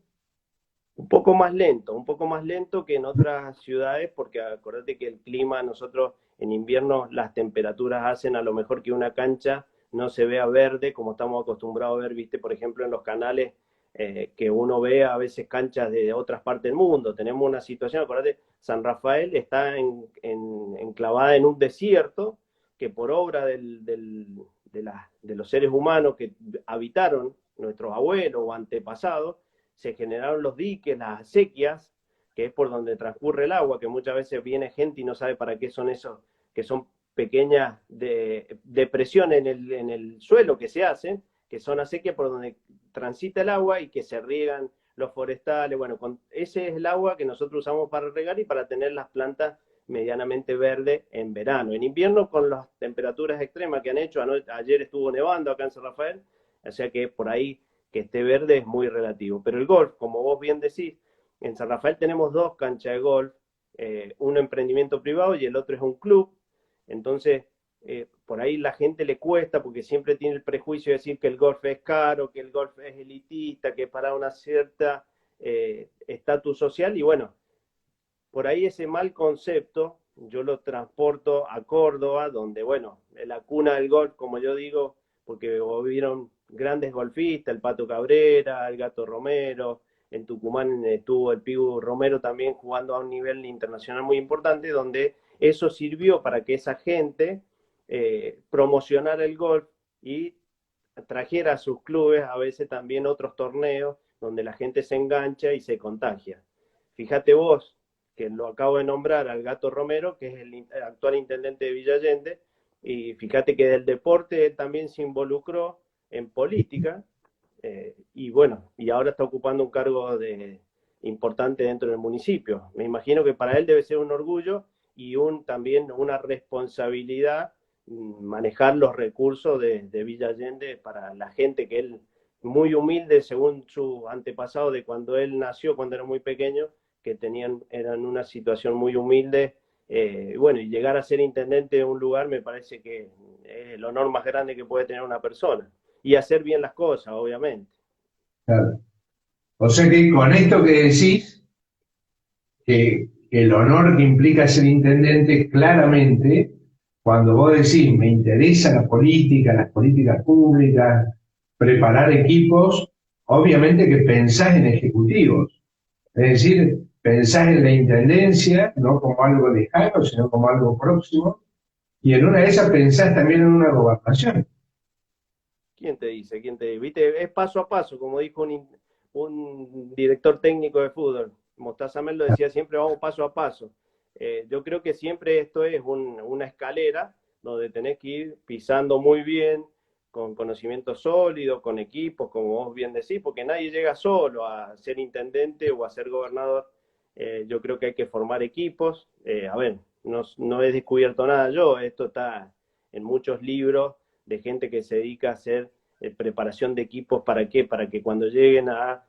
Un poco más lento que en otras ciudades, porque acordate que el clima, nosotros en invierno las temperaturas hacen a lo mejor que una cancha no se vea verde como estamos acostumbrados a ver, viste, por ejemplo, en los canales que uno ve a veces canchas de otras partes del mundo. Tenemos una situación, acordate, San Rafael está enclavada en un desierto que por obra de los seres humanos que habitaron, nuestros abuelos o antepasados, se generaron los diques, las acequias, que es por donde transcurre el agua, que muchas veces viene gente y no sabe para qué son esos, que son pequeñas depresiones en el suelo que se hacen, que son acequias por donde transita el agua y que se riegan los forestales. Bueno, ese es el agua que nosotros usamos para regar y para tener las plantas medianamente verdes en verano. En invierno, con las temperaturas extremas que han hecho, ayer estuvo nevando acá en San Rafael, o sea que por ahí que esté verde es muy relativo. Pero el golf, como vos bien decís, en San Rafael tenemos dos canchas de golf, un emprendimiento privado y el otro es un club. Entonces, por ahí la gente le cuesta porque siempre tiene el prejuicio de decir que el golf es caro, que el golf es elitista, que para una cierta estatus social. Y bueno, por ahí ese mal concepto yo lo transporto a Córdoba, donde, bueno, la cuna del golf, como yo digo, porque hubieron grandes golfistas, el Pato Cabrera, el Gato Romero, en Tucumán estuvo el Pigu Romero también jugando a un nivel internacional muy importante, donde eso sirvió para que esa gente promocionara el golf y trajera a sus clubes a veces también otros torneos donde la gente se engancha y se contagia. Fíjate vos, que lo acabo de nombrar al Gato Romero, que es el actual intendente de Villa Allende, y fíjate que del deporte también se involucró en política, y bueno, y ahora está ocupando un cargo importante dentro del municipio. Me imagino que para él debe ser un orgullo y también una responsabilidad manejar los recursos de Villa Allende para la gente que él, muy humilde según su antepasado de cuando él nació, cuando era muy pequeño, que eran una situación muy humilde. Bueno, y llegar a ser intendente de un lugar me parece que es el honor más grande que puede tener una persona. y hacer bien las cosas, obviamente. Claro. O sea que con esto que decís, que el honor que implica ser intendente, claramente, cuando vos decís, me interesa la política, las políticas públicas, preparar equipos, obviamente que pensás en ejecutivos. Es decir, pensás en la intendencia, no como algo lejano, sino como algo próximo, y en una de esas pensás también en una gobernación. ¿Quién te dice? ¿Quién te dice? ¿Viste? Es paso a paso, como dijo un director técnico de fútbol. Mostaza Mel lo decía siempre, vamos paso a paso. Yo creo que siempre esto es una escalera donde tenés que ir pisando muy bien, con conocimiento sólido, con equipos, como vos bien decís, porque nadie llega solo a ser intendente o a ser gobernador. Yo creo que hay que formar equipos. A ver, no he descubierto nada yo, esto está en muchos libros de gente que se dedica a hacer preparación de equipos. ¿Para qué? Para que cuando lleguen a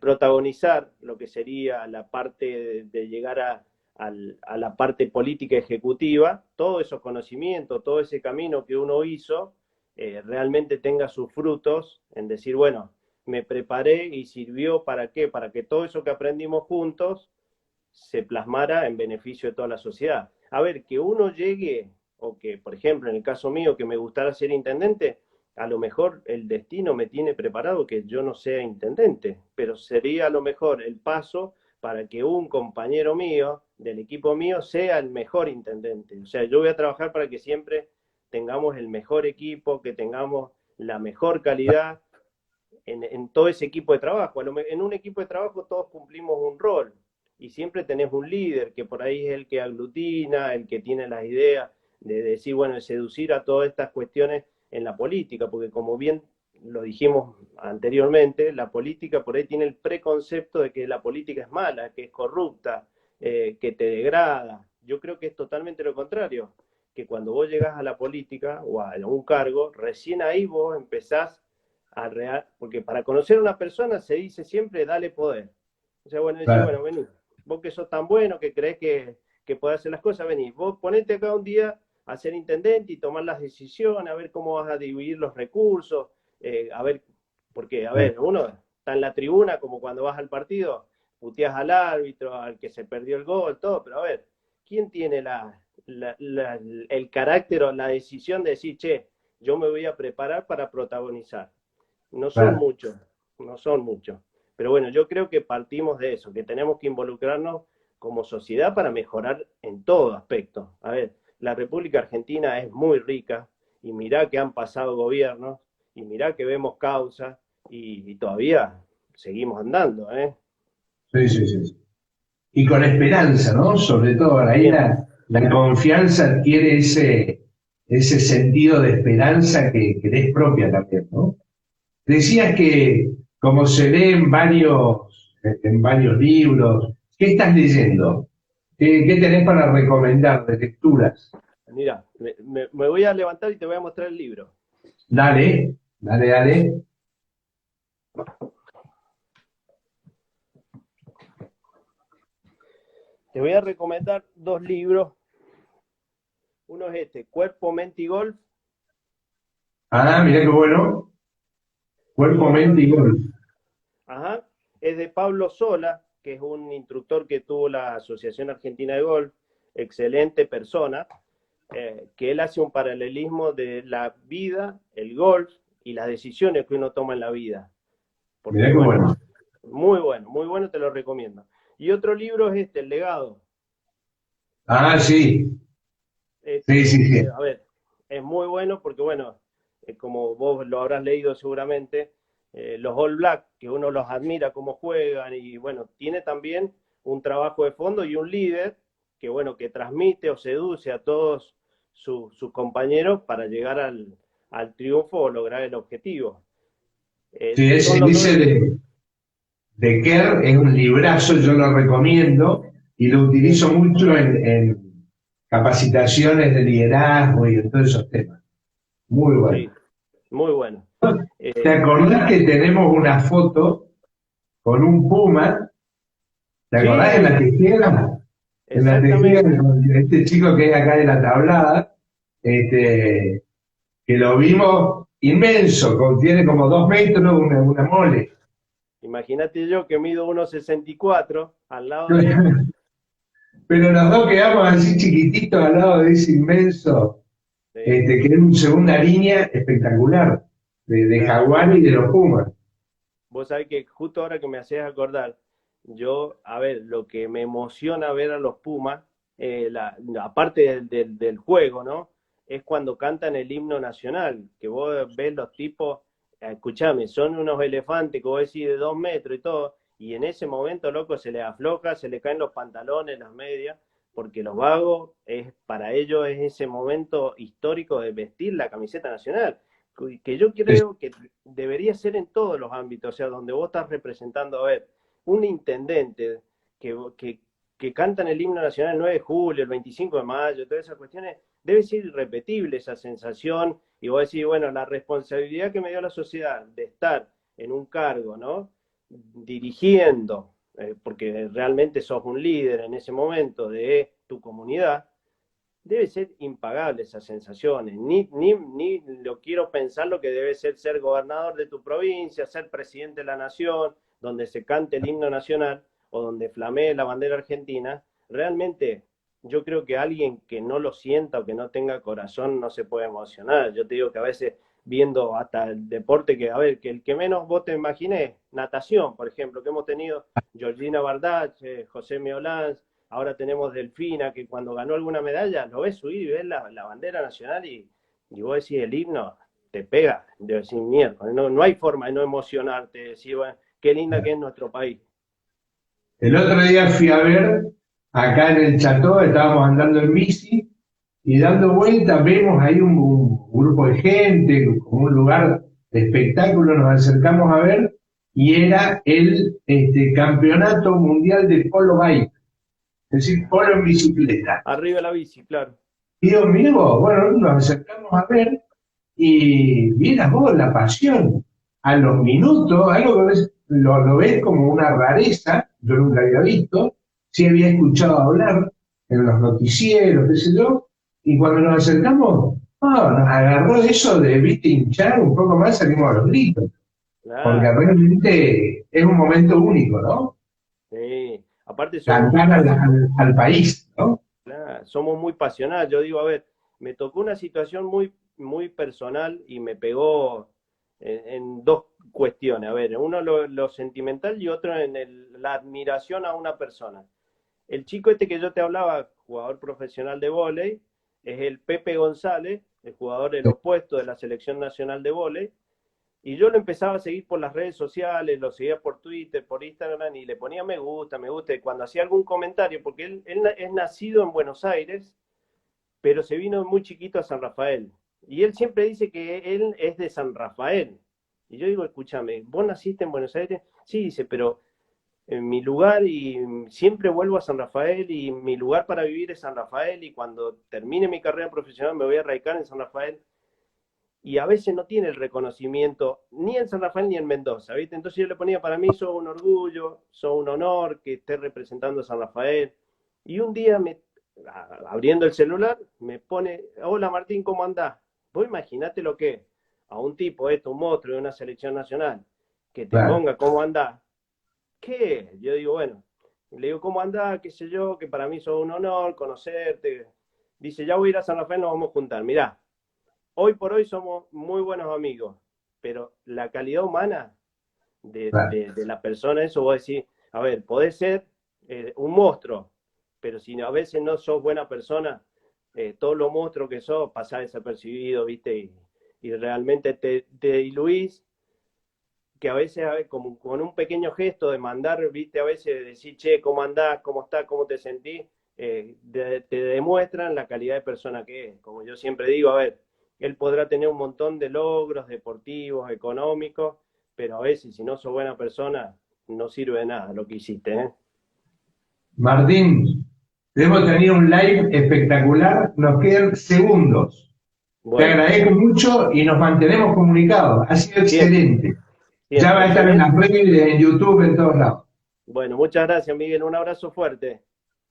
protagonizar lo que sería la parte de llegar a la parte política ejecutiva, todos esos conocimientos, todo ese camino que uno hizo, realmente tenga sus frutos en decir, bueno, me preparé y sirvió para qué, para que todo eso que aprendimos juntos se plasmara en beneficio de toda la sociedad. A ver, que uno llegue, o que, por ejemplo, en el caso mío, que me gustara ser intendente, a lo mejor el destino me tiene preparado que yo no sea intendente, pero sería a lo mejor el paso para que un compañero mío, del equipo mío, sea el mejor intendente. O sea, yo voy a trabajar para que siempre tengamos el mejor equipo, que tengamos la mejor calidad en todo ese equipo de trabajo. En un equipo de trabajo todos cumplimos un rol y siempre tenés un líder que por ahí es el que aglutina, el que tiene las ideas de decir, bueno, de seducir a todas estas cuestiones en la política, porque como bien lo dijimos anteriormente, la política por ahí tiene el preconcepto de que la política es mala, que es corrupta, que te degrada. Yo creo que es totalmente lo contrario, que cuando vos llegás a la política o a un cargo, recién ahí vos empezás a real, porque para conocer a una persona se dice siempre dale poder. O sea, bueno, decir, Claro, bueno, vení, vos que sos tan bueno, que crees que podés hacer las cosas, vení, vos ponete acá un día a ser intendente y tomar las decisiones, a ver cómo vas a dividir los recursos, a ver, porque, a claro, ver, uno está en la tribuna como cuando vas al partido, puteas al árbitro, al que se perdió el gol, todo, pero a ver, ¿quién tiene el carácter o la decisión de decir, che, yo me voy a preparar para protagonizar? No son claro. muchos, no son muchos. Pero bueno, yo creo que partimos de eso, que tenemos que involucrarnos como sociedad para mejorar en todo aspecto. A ver, la República Argentina es muy rica y mirá que han pasado gobiernos y mirá que vemos causas y todavía seguimos andando, ¿eh? Sí, sí, sí, sí. Y con esperanza, ¿no? Sobre todo, ahí Siempre. la confianza adquiere ese sentido de esperanza que es propia también, ¿no? Decías que, como se lee en varios libros, ¿qué estás leyendo? ¿Qué tenés para recomendar de lecturas? Mira, me voy a levantar y te voy a mostrar el libro. Dale, dale, dale. Te voy a recomendar dos libros. Uno es este, Cuerpo, Mente y Golf, Ah, mirá qué bueno. y Cuerpo, otro mente y libro, gol. ajá, es de Pablo Sola, que es un instructor que tuvo la Asociación Argentina de Golf, excelente persona, que él hace un paralelismo de la vida, el golf y las decisiones que uno toma en la vida. Mirá Porque, qué bueno, bueno. muy bueno, te lo recomiendo. Y otro libro es este, El Legado. Ah, sí. Sí, sí, sí. A ver, es muy bueno porque, bueno, como vos lo habrás leído seguramente, los All Black, que uno los admira cómo juegan y, bueno, tiene también un trabajo de fondo y un líder que, bueno, que transmite o seduce a todos sus compañeros para llegar al triunfo o lograr el objetivo. Sí, Son los ese dos. de Kerr es un librazo, yo lo recomiendo y lo Sí, utilizo mucho en capacitaciones de liderazgo y en todos esos temas. Muy bueno. sí, muy bueno. ¿Te acordás que tenemos una foto con un puma? ¿Te acordás en la Sí, tijera? En la tijera, exactamente. con este chico que es acá de la tablada, este, que lo vimos inmenso, tiene como 2 metros, una mole. Imagínate yo que mido 1,64 al lado de él. Pero los dos quedamos así chiquititos al lado de ese inmenso, Sí, que es una segunda línea espectacular, de claro. Jaguar y de los Pumas. Vos sabés que justo ahora que me hacés acordar, yo, a ver, lo que me emociona ver a los Pumas, aparte del juego, ¿no? Es cuando cantan el himno nacional, que vos ves los tipos, escuchame, son unos elefantes que vos decís de 2 metros y todo, y en ese momento, loco, se les afloja, se les caen los pantalones, las medias, porque los vagos, para ellos es ese momento histórico de vestir la camiseta nacional que yo creo que debería ser en todos los ámbitos, o sea, donde vos estás representando, a ver, un intendente que canta en el himno nacional el 9 de julio, el 25 de mayo, todas esas cuestiones, debe ser irrepetible esa sensación, y vos decís, bueno, la responsabilidad que me dio la sociedad de estar en un cargo, ¿no? Dirigiendo, porque realmente sos un líder en ese momento de tu comunidad, debe ser impagable esas sensaciones. Ni lo quiero pensar lo que debe ser gobernador de tu provincia, ser presidente de la nación, donde se cante el himno nacional o donde flamee la bandera argentina. Realmente yo creo que alguien que no lo sienta o que no tenga corazón no se puede emocionar. Yo te digo que a veces viendo hasta el deporte que, a ver, que el que menos vos te imagines, natación, por ejemplo, que hemos tenido Georgina Bardach, José Miolans, ahora tenemos Delfina, que cuando ganó alguna medalla, lo ves subir y ves la bandera nacional y vos decís el himno, te pega, de decir mierda, no hay forma de no emocionarte, de decir, bueno, qué linda que es nuestro país. El otro día fui a ver, acá en el Chateau, estábamos andando en bici y dando vueltas vemos ahí un grupo de gente, como un lugar de espectáculo, nos acercamos a ver y era el campeonato mundial de polo bike, es decir, polo en bicicleta. Arriba la bici, claro. Y digo, mirá vos, bueno, nos acercamos a ver y mira vos la pasión. A los minutos, algo que lo ves como una rareza, yo nunca había visto, sí había escuchado hablar en los noticieros, qué sé yo, y cuando nos acercamos, nos agarró eso de, viste, hinchar un poco más, salimos a los gritos, porque Claro, realmente es un momento único, ¿no? sí. Aparte somos muy, Cantar al país, ¿no? claro, somos muy pasionales. Yo digo, a ver, me tocó una situación muy personal y me pegó en dos cuestiones. A ver, uno lo sentimental y otro en la admiración a una persona. El chico este que yo te hablaba, jugador profesional de vóley, es el Pepe González, el jugador del opuesto de la Selección Nacional de Vóley, y yo lo empezaba a seguir por las redes sociales, lo seguía por Twitter, por Instagram, y le ponía me gusta, y cuando hacía algún comentario, porque él es nacido en Buenos Aires, pero se vino muy chiquito a San Rafael. Y él siempre dice que él es de San Rafael. Y yo digo, escúchame, ¿vos naciste en Buenos Aires? Sí, dice, pero en mi lugar y siempre vuelvo a San Rafael y mi lugar para vivir es San Rafael y cuando termine mi carrera profesional me voy a radicar en San Rafael y a veces no tiene el reconocimiento ni en San Rafael ni en Mendoza, ¿viste? Entonces yo le ponía, para mí sos un orgullo, sos un honor que estés representando a San Rafael. Y un día, abriendo el celular, me pone, hola Martín, ¿cómo andás? Vos imaginate lo que es a un tipo, un monstruo de una selección nacional, que te Claro. ponga cómo andás. ¿Qué? Yo digo, bueno, le digo, ¿cómo andás? ¿Qué sé yo? Que para mí es un honor conocerte. Dice, ya voy a ir a San Rafael, nos vamos a juntar. Mirá, hoy por hoy somos muy buenos amigos, pero la calidad humana Claro. de la persona, eso vos decís, a ver, podés ser un monstruo, pero si a veces no sos buena persona, todo lo monstruo que sos pasás desapercibido, ¿viste? Y realmente te diluís, que a veces, a ver, como con un pequeño gesto de mandar, ¿viste? A veces decir, che, ¿cómo andás? ¿Cómo estás? ¿Cómo te sentís? Te demuestran la calidad de persona que es. Como yo siempre digo, a ver, él podrá tener un montón de logros deportivos, económicos, pero a veces si no sos buena persona, no sirve de nada lo que hiciste, ¿eh? Martín, hemos tenido un live espectacular, nos quedan segundos. Te Bueno, agradezco mucho y nos mantenemos comunicados. Ha sido siempre, excelente. Ya va siempre, a estar en las excelente. redes, en YouTube, en todos lados. Bueno, muchas gracias, Miguel. Un abrazo fuerte.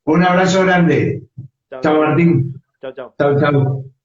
Un abrazo grande. Chao, Chao, chao. Martín. Chao, chao. Chao, chao.